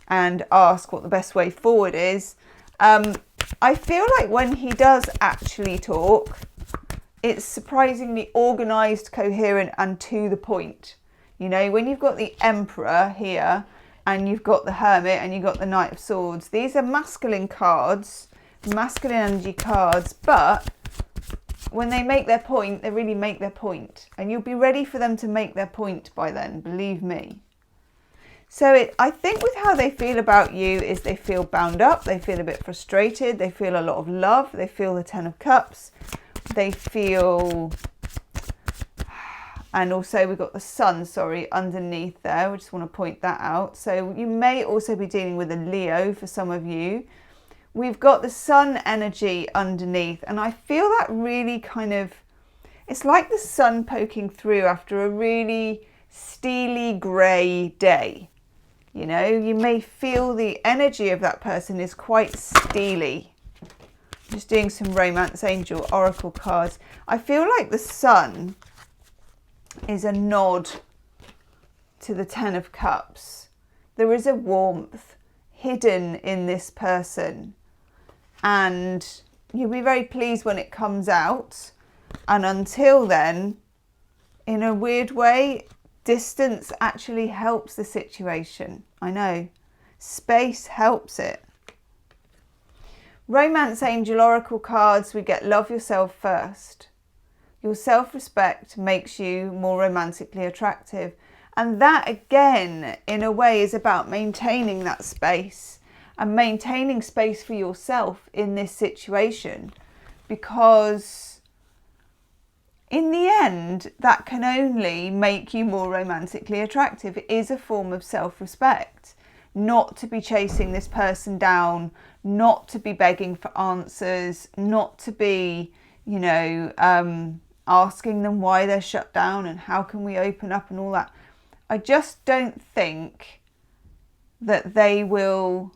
and ask what the best way forward is. I feel like when he does actually talk, it's surprisingly organised, coherent and to the point. You know, when you've got the Emperor here and you've got the Hermit and you've got the Knight of Swords, these are masculine cards, masculine energy cards, but when they make their point, they really make their point. And you'll be ready for them to make their point by then, believe me. So I think with how they feel about you is they feel bound up, they feel a bit frustrated, they feel a lot of love, they feel the Ten of Cups, they feel, and also we've got the Sun, underneath there. We just want to point that out. So you may also be dealing with a Leo for some of you. We've got the Sun energy underneath, and I feel that really kind of, it's like the sun poking through after a really steely grey day. You know, you may feel the energy of that person is quite steely. Just doing some Romance Angel Oracle cards. I feel like the Sun is a nod to the Ten of Cups. There is a warmth hidden in this person. And you'll be very pleased when it comes out. And until then, in a weird way, distance actually helps the situation. I know. Space helps it. Romance Angel Oracle cards, we get Love Yourself First. Your self-respect makes you more romantically attractive. And that, again, in a way, is about maintaining that space and maintaining space for yourself in this situation. Because in the end, that can only make you more romantically attractive. It is a form of self-respect. Not to be chasing this person down, not to be begging for answers, not to be, you know, asking them why they're shut down and how can we open up and all that. I just don't think that they will...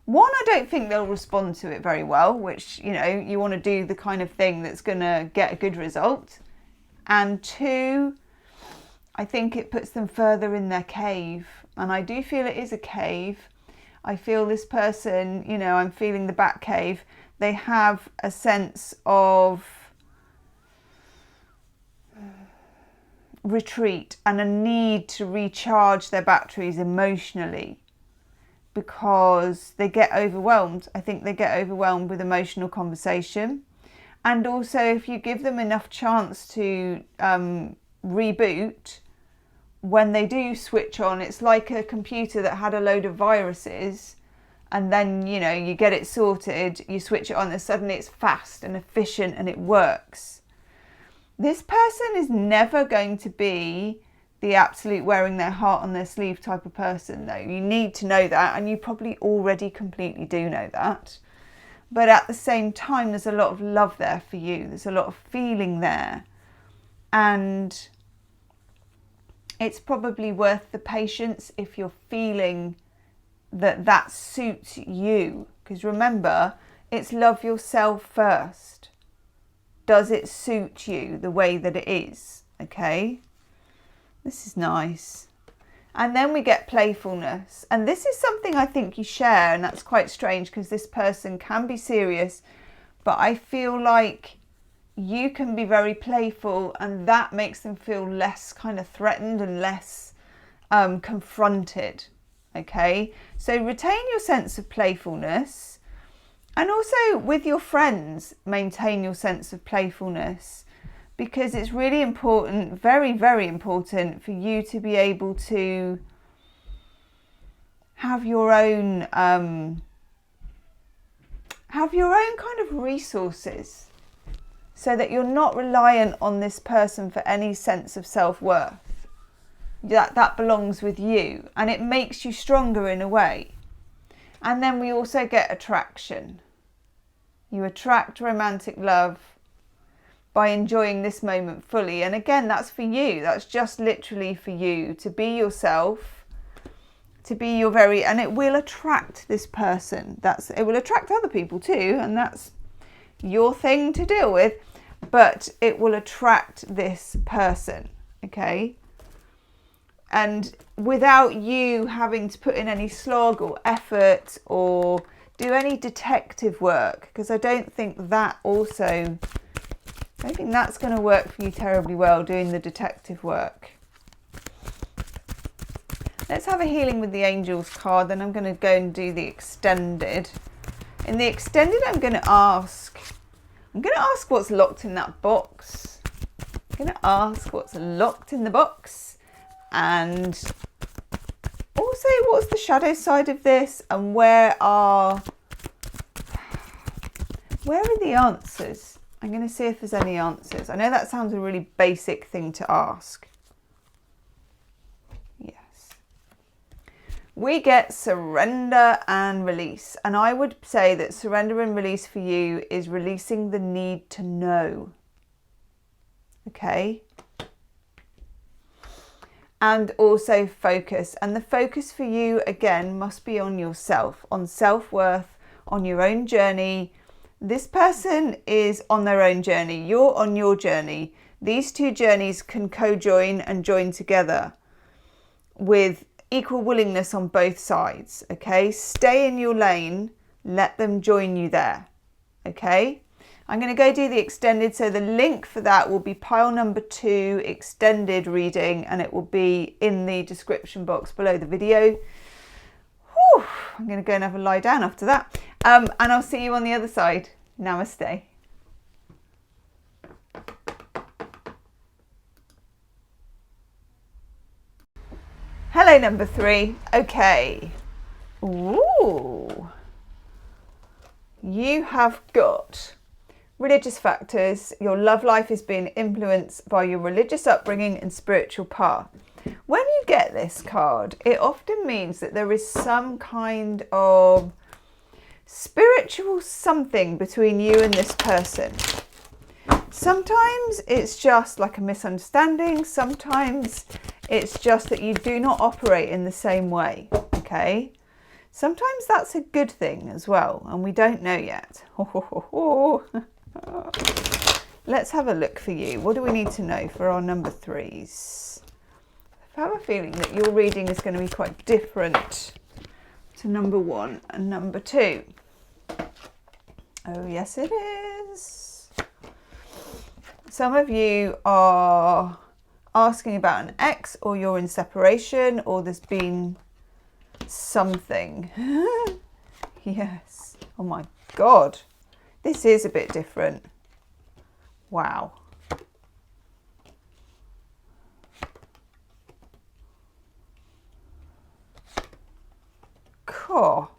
One, I don't think they'll respond to it very well, which, you know, you want to do the kind of thing that's going to get a good result. And two, I think it puts them further in their cave. And I do feel it is a cave. I feel this person, you know, I'm feeling the back cave. They have a sense of retreat and a need to recharge their batteries emotionally because they get overwhelmed. I think they get overwhelmed with emotional conversation. And also, if you give them enough chance to reboot, when they do switch on, it's like a computer that had a load of viruses, and then, you know, you get it sorted, you switch it on, and suddenly it's fast and efficient and it works. This person is never going to be the absolute wearing their heart on their sleeve type of person, though. You need to know that, and you probably already completely do know that. But at the same time, there's a lot of love there for you. There's a lot of feeling there. And it's probably worth the patience if you're feeling that that suits you. Because remember, it's love yourself first. Does it suit you the way that it is? Okay, this is nice. And then we get playfulness. And this is something I think you share, and that's quite strange because this person can be serious, but I feel like you can be very playful, and that makes them feel less kind of threatened and less confronted. Okay, so retain your sense of playfulness. And also with your friends, maintain your sense of playfulness, because it's really important, very, very important for you to be able to have your own kind of resources, so that you're not reliant on this person for any sense of self-worth. That belongs with you, and it makes you stronger in a way. And then we also get attraction. You attract romantic love by enjoying this moment fully. And again, that's for you. That's just literally for you to be yourself, to be your very, and it will attract this person. It will attract other people too, and that's your thing to deal with, but it will attract this person, okay? And without you having to put in any slog or effort or do any detective work, because I don't think that's going to work for you terribly well, doing the detective work. Let's have a healing with the angels card, then I'm going to go and do the extended. In the extended, I'm going to ask what's locked in that box. I'm going to ask what's locked in the box, and also what's the shadow side of this, and where are the answers? I'm going to see if there's any answers. I know that sounds a really basic thing to ask. Yes. We get surrender and release. And I would say that surrender and release for you is releasing the need to know. Okay? And also focus. And the focus for you, again, must be on yourself, on self-worth, on your own journey. This person is on their own journey. You're on your journey. These two journeys can co-join and join together with equal willingness on both sides. Okay, stay in your lane. Let them join you there. Okay, I'm going to go do the extended. So the link for that will be pile number 2 extended reading, and it will be in the description box below the video. Whew, I'm going to go and have a lie down after that. And I'll see you on the other side. Namaste. Hello, number 3. Okay. Ooh. You have got religious factors. Your love life is being influenced by your religious upbringing and spiritual path. When you get this card, it often means that there is some kind of spiritual something between you and this person. Sometimes it's just like a misunderstanding. Sometimes it's just that you do not operate in the same way, okay? Sometimes that's a good thing as well, and we don't know yet. Let's have a look for you. What do we need to know for our number 3s? I have a feeling that your reading is going to be quite different to number 1 and number 2. Oh, yes, it is. Some of you are asking about an ex, or you're in separation, or there's been something. Yes. Oh my God. This is a bit different. Wow. Cool.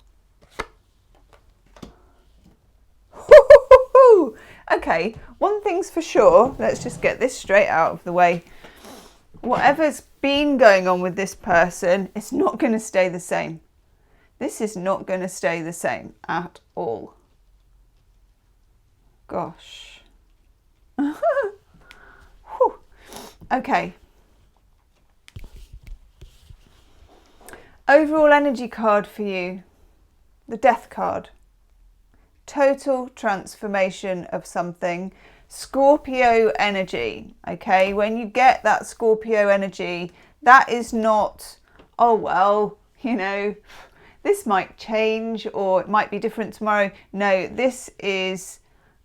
Okay, one thing's for sure. Let's just get this straight out of the way. Whatever's been going on with this person, it's not going to stay the same. This is not going to stay the same at all. Gosh. Okay. Overall energy card for you. The Death card. Total transformation of something. Scorpio energy, okay? When you get that Scorpio energy, that is not, oh, well, you know, this might change or it might be different tomorrow. No, this is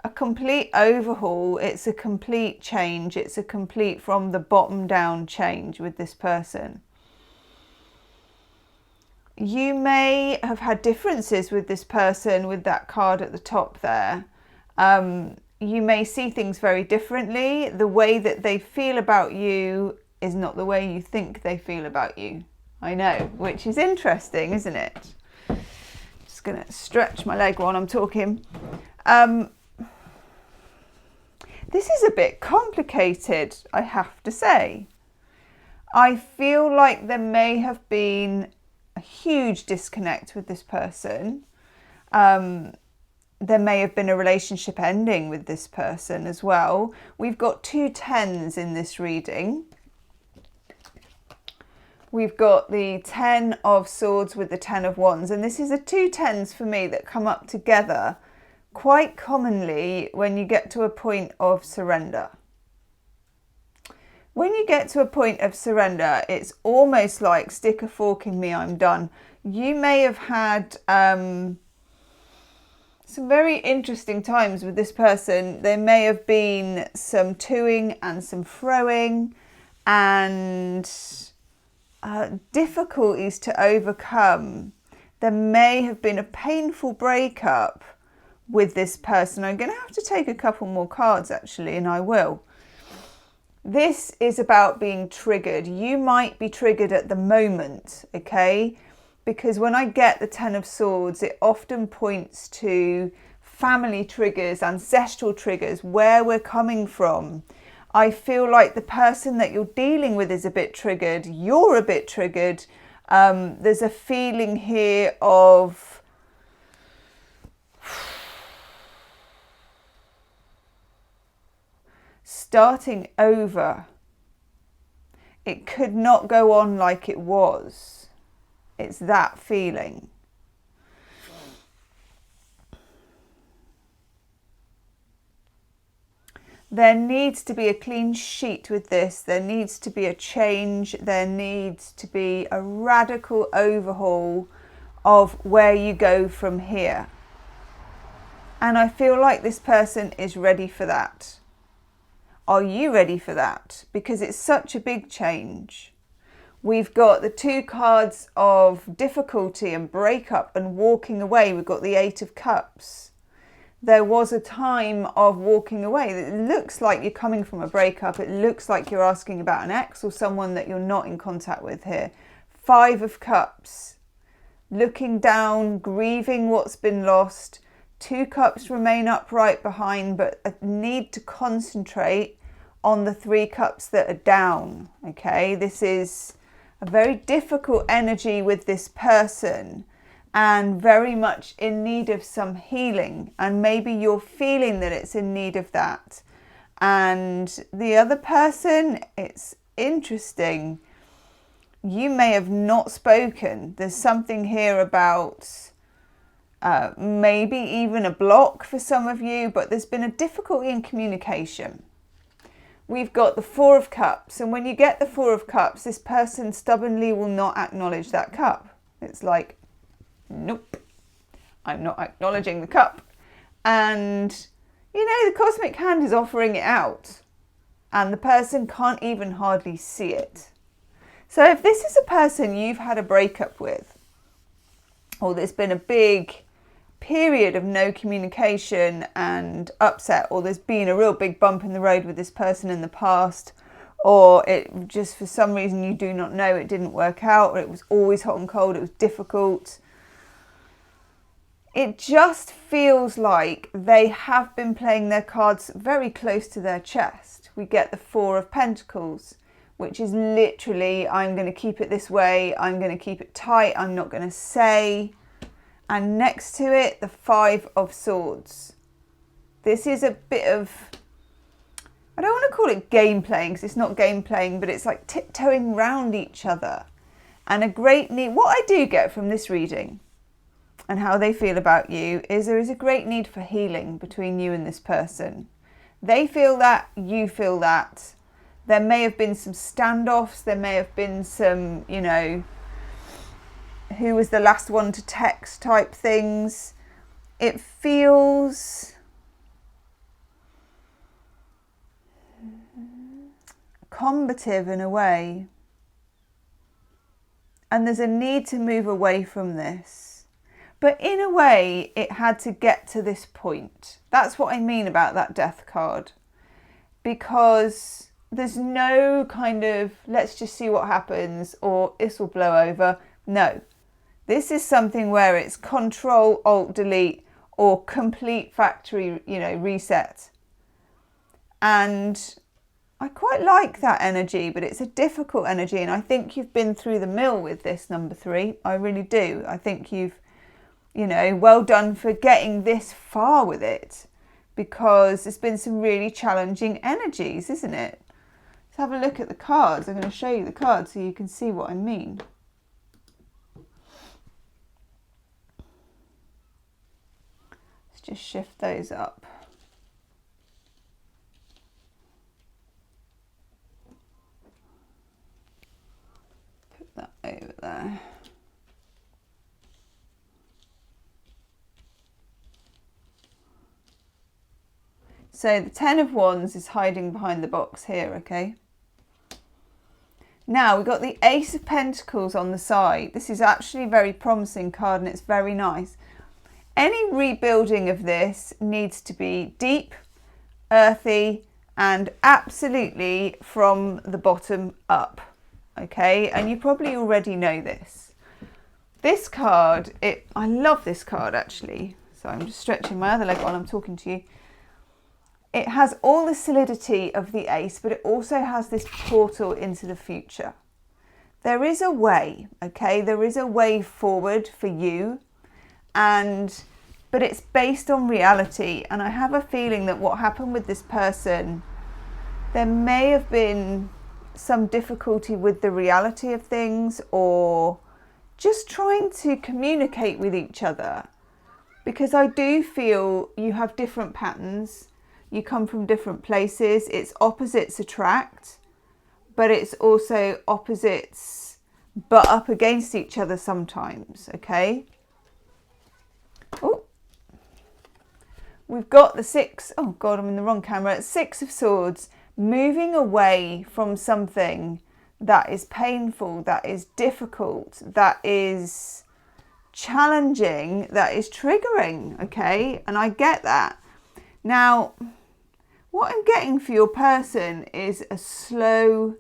a complete overhaul. It's a complete change. It's a complete from the bottom down change with this person. You may have had differences with this person with that card at the top there. You may see things very differently. The way that they feel about you is not the way you think they feel about you. I know, which is interesting, isn't it? Just going to stretch my leg while I'm talking. This is a bit complicated, I have to say. I feel like there may have been a huge disconnect with this person. There may have been a relationship ending with this person as well. We've got 2 10s in this reading. We've got the 10 of Swords with the 10 of Wands, and this is a 2 10s for me that come up together quite commonly when you get to a point of surrender. When you get to a point of surrender, it's almost like stick a fork in me, I'm done. You may have had some very interesting times with this person. There may have been some toing and some froing and difficulties to overcome. There may have been a painful breakup with this person. I'm going to have to take a couple more cards actually, and I will. This is about being triggered. You might be triggered at the moment, okay? Because when I get the 10 of Swords, it often points to family triggers, ancestral triggers, where we're coming from. I feel like the person that you're dealing with is a bit triggered. You're a bit triggered. There's a feeling here of starting over. It could not go on like it was. It's that feeling. There needs to be a clean sheet with this. There needs to be a change. There needs to be a radical overhaul of where you go from here. And I feel like this person is ready for that. Are you ready for that? Because it's such a big change. We've got the 2 cards of difficulty and breakup and walking away. We've got the 8 of Cups. There was a time of walking away. It looks like you're coming from a breakup. It looks like you're asking about an ex or someone that you're not in contact with here. Five of Cups, looking down, grieving what's been lost. Two Cups remain upright behind, but a need to concentrate on the Three Cups that are down. Okay, this is a very difficult energy with this person and very much in need of some healing, and maybe you're feeling that it's in need of that. And the other person, it's interesting, you may have not spoken. There's something here about maybe even a block for some of you, but there's been a difficulty in communication. We've got the Four of Cups, and when you get the Four of Cups, this person stubbornly will not acknowledge that cup. It's like, nope, I'm not acknowledging the cup. And, you know, the cosmic hand is offering it out, and the person can't even hardly see it. So if this is a person you've had a breakup with, or there's been a big period of no communication and upset, or there's been a real big bump in the road with this person in the past, or it just for some reason you do not know, it didn't work out, or it was always hot and cold, it was difficult. It just feels like they have been playing their cards very close to their chest. We get the Four of Pentacles, which is literally, I'm going to keep it this way, I'm going to keep it tight, I'm not going to say. And next to it, the Five of Swords. This is a bit of, I don't want to call it game playing, because it's not game playing, but it's like tiptoeing round each other. And a great need, what I do get from this reading and how they feel about you is there is a great need for healing between you and this person. They feel that, you feel that. There may have been some standoffs, there may have been some, you know, who was the last one to text type things. It feels combative in a way. And there's a need to move away from this. But in a way, it had to get to this point. That's what I mean about that Death card. Because there's no kind of, let's just see what happens, or this will blow over. No. This is something where it's Control, Alt, Delete, or complete factory, you know, reset. And I quite like that energy, but it's a difficult energy. And I think you've been through the mill with this, number 3. I really do. I think you've, you know, well done for getting this far with it, because there's been some really challenging energies, isn't it? Let's have a look at the cards. I'm going to show you the cards so you can see what I mean. Just shift those up. Put that over there. So the Ten of Wands is hiding behind the box here, okay? Now we've got the Ace of Pentacles on the side. This is actually a very promising card and it's very nice. Any rebuilding of this needs to be deep, earthy, and absolutely from the bottom up, okay? And you probably already know this. This card, I love this card actually. So I'm just stretching my other leg while I'm talking to you. It has all the solidity of the Ace, but it also has this portal into the future. There is a way, okay? There is a way forward for you. But it's based on reality, and I have a feeling that what happened with this person, there may have been some difficulty with the reality of things, or just trying to communicate with each other, because I do feel you have different patterns, you come from different places, it's opposites attract, but it's also opposites butt up against each other sometimes, okay? Oh, we've got the Six, oh God, I'm in the wrong camera. Six of Swords, moving away from something that is painful, that is difficult, that is challenging, that is triggering, okay? And I get that. Now, what I'm getting for your person is a slow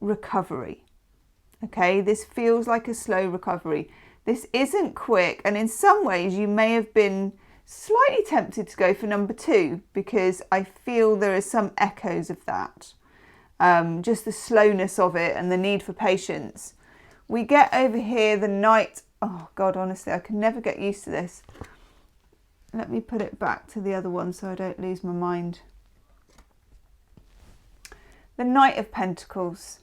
recovery. Okay, this feels like a slow recovery. This isn't quick, and in some ways you may have been slightly tempted to go for number 2 because I feel there is some echoes of that. Just the slowness of it and the need for patience. We get over here the Knight. Oh God, honestly, I can never get used to this. Let me put it back to the other one so I don't lose my mind. The Knight of Pentacles.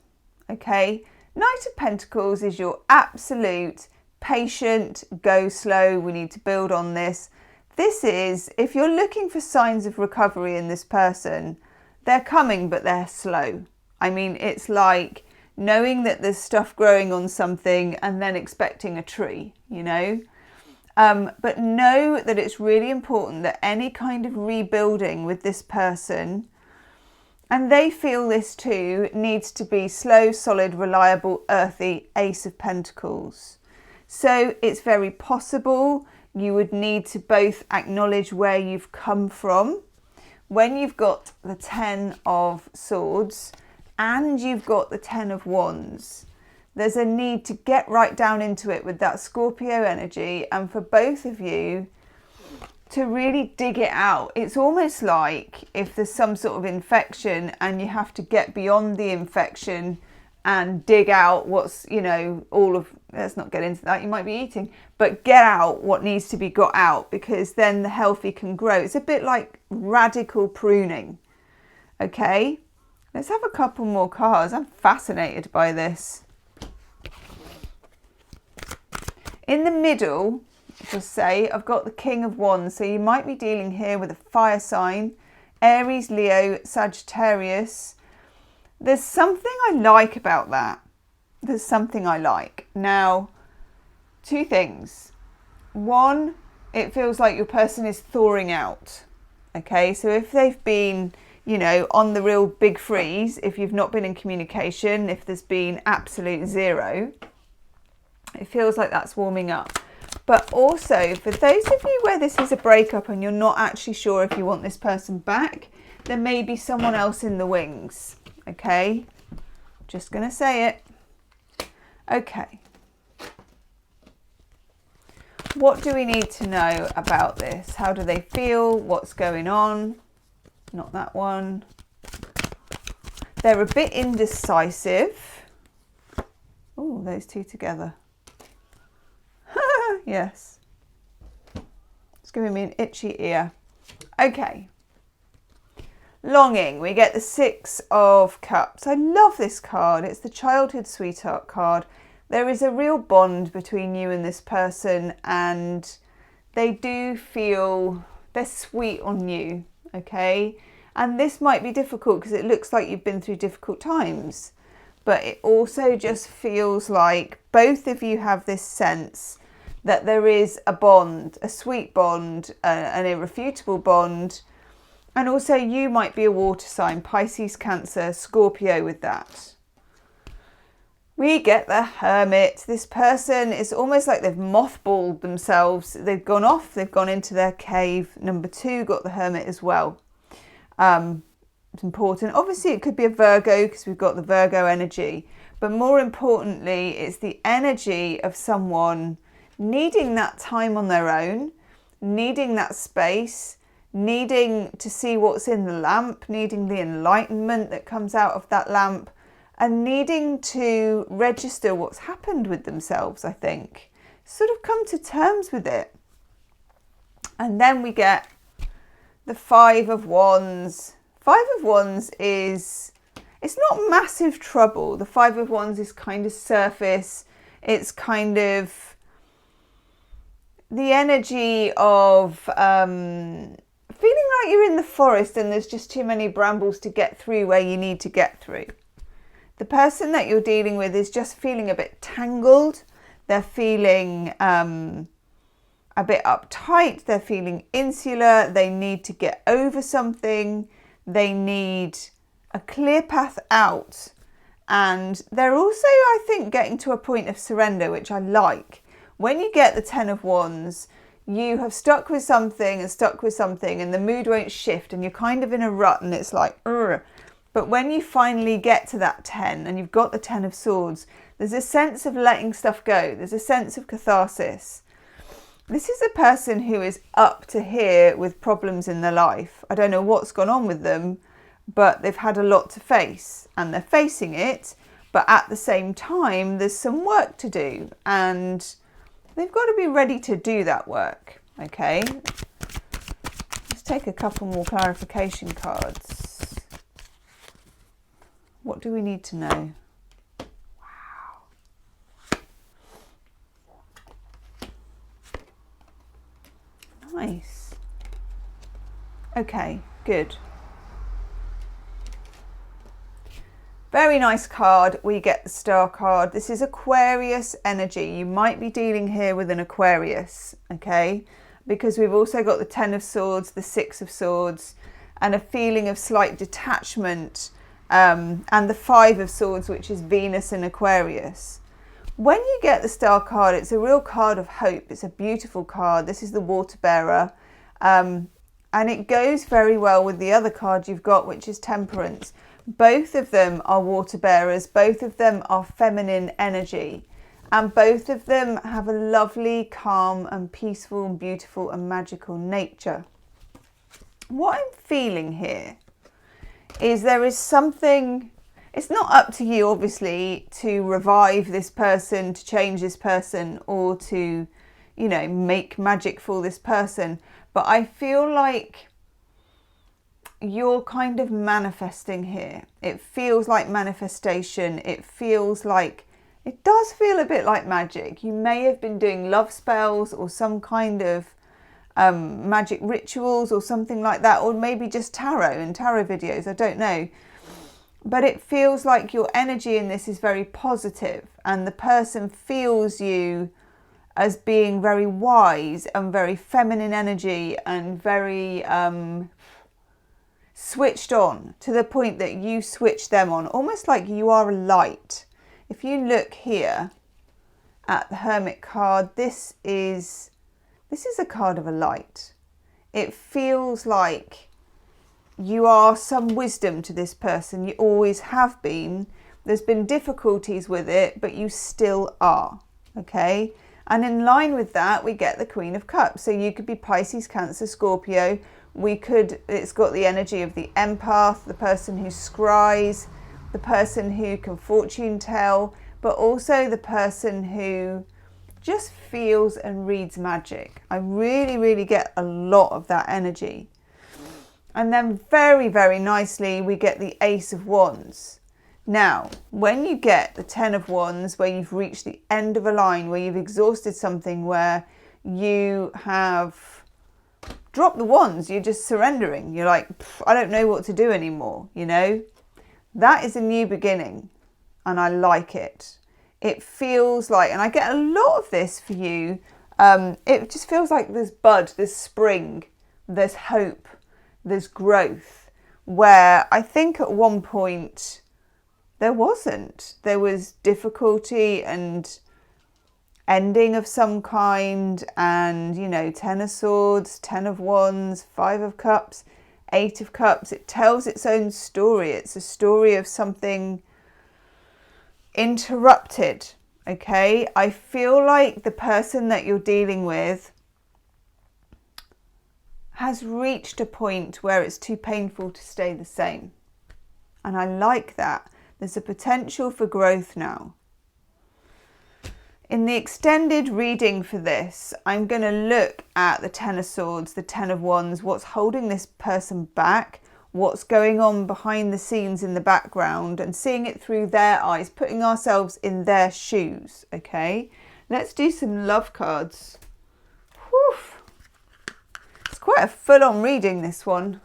Okay, Knight of Pentacles is your absolute patient, go slow, we need to build on this. This is, if you're looking for signs of recovery in this person, they're coming, but they're slow. I mean, it's like knowing that there's stuff growing on something and then expecting a tree, you know? But know that it's really important that any kind of rebuilding with this person, and they feel this too, needs to be slow, solid, reliable, earthy, Ace of Pentacles. So it's very possible you would need to both acknowledge where you've come from. When you've got the 10 of Swords and you've got the 10 of Wands, there's a need to get right down into it with that Scorpio energy, and for both of you to really dig it out. It's almost like if there's some sort of infection and you have to get beyond the infection and dig out what's, you know, all of, let's not get into that, you might be eating, but get out what needs to be got out, because then the healthy can grow. It's a bit like radical pruning. Okay, let's have a couple more cards. I'm fascinated by this. In the middle, just say, I've got the King of Wands. So you might be dealing here with a fire sign, Aries, Leo, Sagittarius. There's something I like about that. There's something I like. Now, 2 things. 1, it feels like your person is thawing out. Okay, so if they've been, you know, on the real big freeze, if you've not been in communication, if there's been absolute 0, it feels like that's warming up. But also, for those of you where this is a breakup and you're not actually sure if you want this person back, there may be someone else in the wings. Okay, just going to say it. Okay. What do we need to know about this? How do they feel? What's going on? Not that one. They're a bit indecisive. Oh, those 2 together. Yes. It's giving me an itchy ear. Okay. Longing. We get the 6 of Cups. I love this card. It's the childhood sweetheart card. There is a real bond between you and this person, and they do feel they're sweet on you. Okay. And this might be difficult because it looks like you've been through difficult times, but it also just feels like both of you have this sense that there is a bond, a sweet bond, an irrefutable bond. And also you might be a water sign, Pisces, Cancer, Scorpio with that. We get the Hermit. This person is almost like they've mothballed themselves. They've gone off, they've gone into their cave. Number 2 got the Hermit as well. It's important. Obviously it could be a Virgo because we've got the Virgo energy. But more importantly, it's the energy of someone needing that time on their own, needing that space, needing to see what's in the lamp, needing the enlightenment that comes out of that lamp, and needing to register what's happened with themselves, I think. Sort of come to terms with it. And then we get the 5 of Wands. 5 of Wands is, it's not massive trouble. The 5 of Wands is kind of surface. It's kind of the energy of feeling like you're in the forest and there's just too many brambles to get through where you need to get through. The person that you're dealing with is just feeling a bit tangled. They're feeling a bit uptight. They're feeling insular. They need to get over something. They need a clear path out. And they're also, I think, getting to a point of surrender, which I like. When you get the 10 of Wands, you have stuck with something and the mood won't shift and you're kind of in a rut and it's like, ugh. But when you finally get to that 10 and you've got the 10 of Swords, There's a sense of letting stuff go. There's a sense of catharsis. This is a person who is up to here with problems in their life. I don't know what's gone on with them, but they've had a lot to face and they're facing it. But at the same time, there's some work to do and they've got to be ready to do that work. Okay, let's take a couple more clarification cards. What do we need to know? Nice. Okay, good. Very nice card. We get the Star card. This is Aquarius energy. You might be dealing here with an Aquarius, okay? Because we've also got the Ten of Swords, the Six of Swords, and a feeling of slight detachment, and the Five of Swords, which is Venus and Aquarius. When you get the Star card, it's a real card of hope. It's a beautiful card. This is the Water Bearer. And it goes very well with the other card you've got, which is Temperance. Both of them are water bearers. Both of them are feminine energy. And both of them have a lovely, calm and peaceful and beautiful and magical nature. What I'm feeling here is there is something... It's not up to you, obviously, to revive this person, to change this person, or to, you know, make magic for this person. But I feel like you're kind of manifesting here. It feels like manifestation. It feels like, it does feel a bit like magic. You may have been doing love spells or some kind of magic rituals or something like that, or maybe just tarot and tarot videos. I don't know. But it feels like your energy in this is very positive and the person feels you as being very wise and very feminine energy and very switched on, to the point that you switch them on, almost like you are a light. If you look here at the Hermit card, this is a card of a light. It feels like you are some wisdom to this person. You always have been. There's been difficulties with it, but you still are. Okay? And in line with that, we get the Queen of Cups. So you could be Pisces, Cancer, Scorpio. It's got the energy of the empath, the person who scries, the person who can fortune tell, but also the person who just feels and reads magic. I really, really get a lot of that energy. And then very, very nicely, we get the Ace of Wands. Now, when you get the Ten of Wands, where you've reached the end of a line, where you've exhausted something, where you have dropped the wands, you're just surrendering. You're like, I don't know what to do anymore, you know? That is a new beginning, and I like it. It feels like, and I get a lot of this for you, it just feels like there's bud, there's spring, there's hope, there's growth, where I think at one point there wasn't. There was difficulty and ending of some kind, and, you know, Ten of Swords, Ten of Wands, Five of Cups, Eight of Cups. It tells its own story. It's a story of something interrupted, okay? I feel like the person that you're dealing with has reached a point where it's too painful to stay the same. And I like that. There's a potential for growth now. In the extended reading for this, I'm going to look at the Ten of Swords, the Ten of Wands, what's holding this person back, what's going on behind the scenes in the background, and seeing it through their eyes, putting ourselves in their shoes, okay? Let's do some love cards. Whew. It's quite a full-on reading, this one.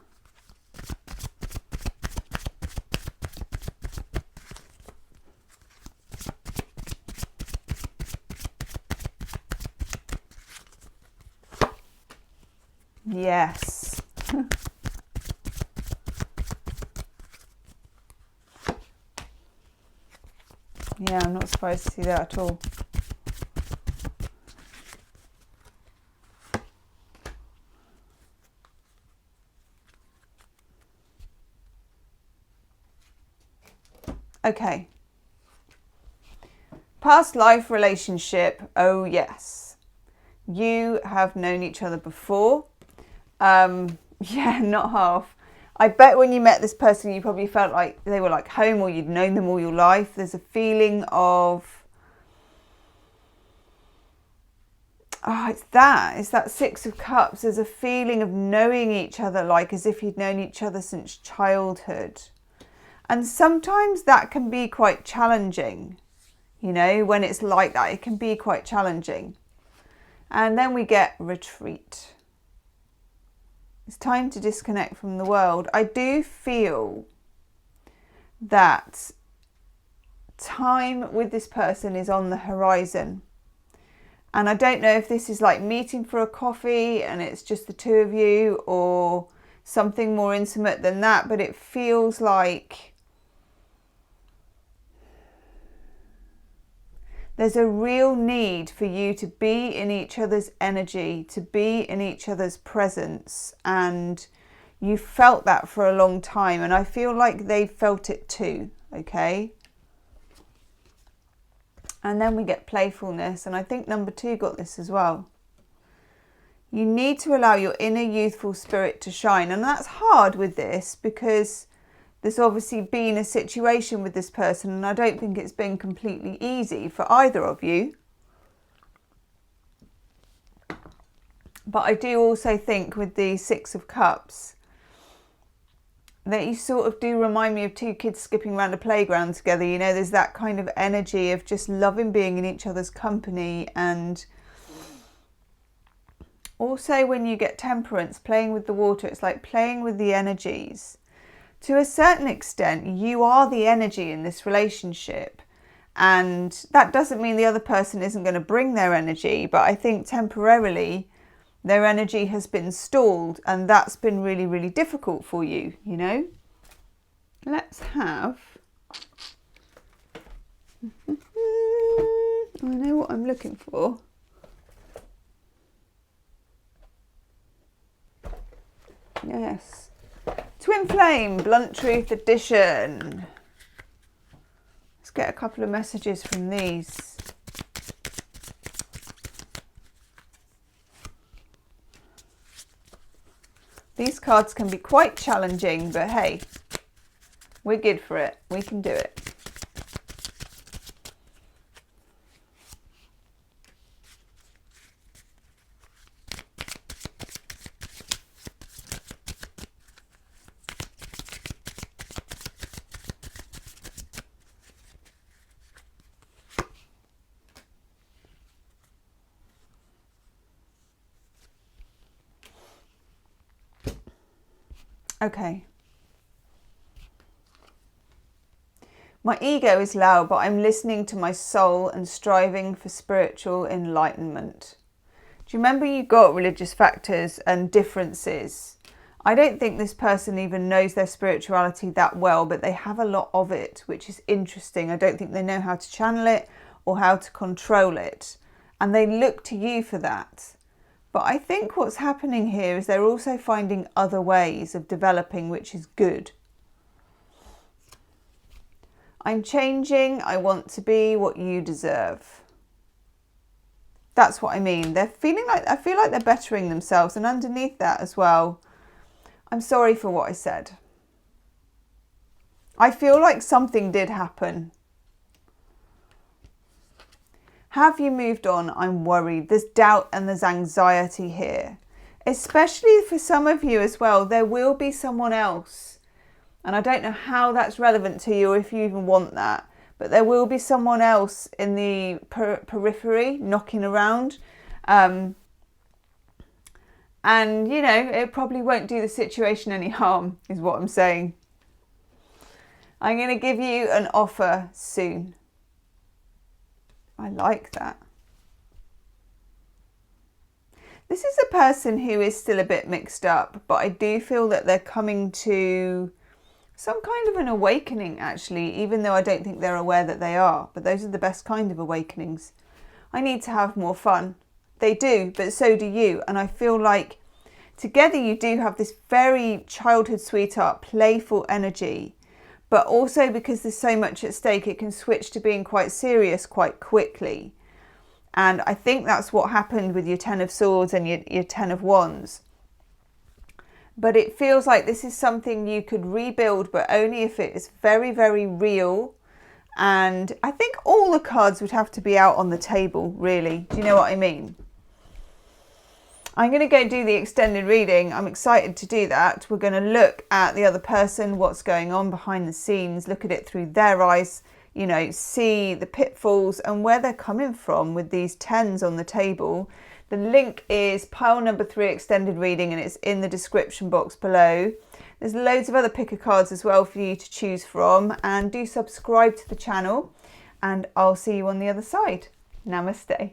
Yes. Yeah, I'm not surprised to see that at all. Okay. Past life relationship, oh yes. You have known each other before. Yeah, not half. I bet when you met this person, you probably felt like they were like home, or you'd known them all your life. There's a feeling of, it's that Six of Cups. There's a feeling of knowing each other, like as if you'd known each other since childhood. And sometimes that can be quite challenging, you know, when it's like that, it can be quite challenging. And then we get retreat. It's time to disconnect from the world. I do feel that time with this person is on the horizon. And I don't know if this is like meeting for a coffee and it's just the two of you, or something more intimate than that, but it feels like there's a real need for you to be in each other's energy, to be in each other's presence. And you felt that for a long time. And I feel like they felt it too, okay? And then we get playfulness. And I think number 2 got this as well. You need to allow your inner youthful spirit to shine. And that's hard with this, because there's obviously been a situation with this person, and I don't think it's been completely easy for either of you. But I do also think with the Six of Cups that you sort of do remind me of two kids skipping around a playground together. You know, there's that kind of energy of just loving being in each other's company. And also when you get Temperance, playing with the water, it's like playing with the energies. To a certain extent, you are the energy in this relationship, and that doesn't mean the other person isn't going to bring their energy, but I think temporarily their energy has been stalled, and that's been really, really difficult for you, you know. Let's have... I know what I'm looking for. Yes. Twin Flame, Blunt Truth Edition. Let's get a couple of messages from these. These cards can be quite challenging, but hey, we're good for it. We can do it. Okay. My ego is loud, but I'm listening to my soul and striving for spiritual enlightenment. Do you remember you got religious factors and differences? I don't think this person even knows their spirituality that well, but they have a lot of it, which is interesting. I don't think they know how to channel it or how to control it. And they look to you for that. But I think what's happening here is they're also finding other ways of developing, which is good. I'm changing. I want to be what you deserve. That's what I mean. They're feeling like, I feel like they're bettering themselves. And underneath that as well, I'm sorry for what I said. I feel like something did happen. Have you moved on? I'm worried. There's doubt and there's anxiety here. Especially for some of you as well. There will be someone else. And I don't know how that's relevant to you, or if you even want that. But there will be someone else in the periphery knocking around. And, you know, it probably won't do the situation any harm, is what I'm saying. I'm going to give you an offer soon. I like that. This is a person who is still a bit mixed up, but I do feel that they're coming to some kind of an awakening, actually, even though I don't think they're aware that they are. But those are the best kind of awakenings. I need to have more fun. They do, but so do you. And I feel like together you do have this very childhood sweetheart, playful energy. but also because there's so much at stake, it can switch to being quite serious quite quickly. And I think that's what happened with your Ten of Swords and your Ten of Wands. But it feels like this is something you could rebuild, but only if it is very, very real. And I think all the cards would have to be out on the table, really. Do you know what I mean? I'm going to go do the extended reading. I'm excited to do that. We're going to look at the other person, what's going on behind the scenes, look at it through their eyes, you know, see the pitfalls and where they're coming from with these tens on the table. The link is pile number 3 extended reading, and it's in the description box below. There's loads of other picker cards as well for you to choose from, and do subscribe to the channel, and I'll see you on the other side. Namaste.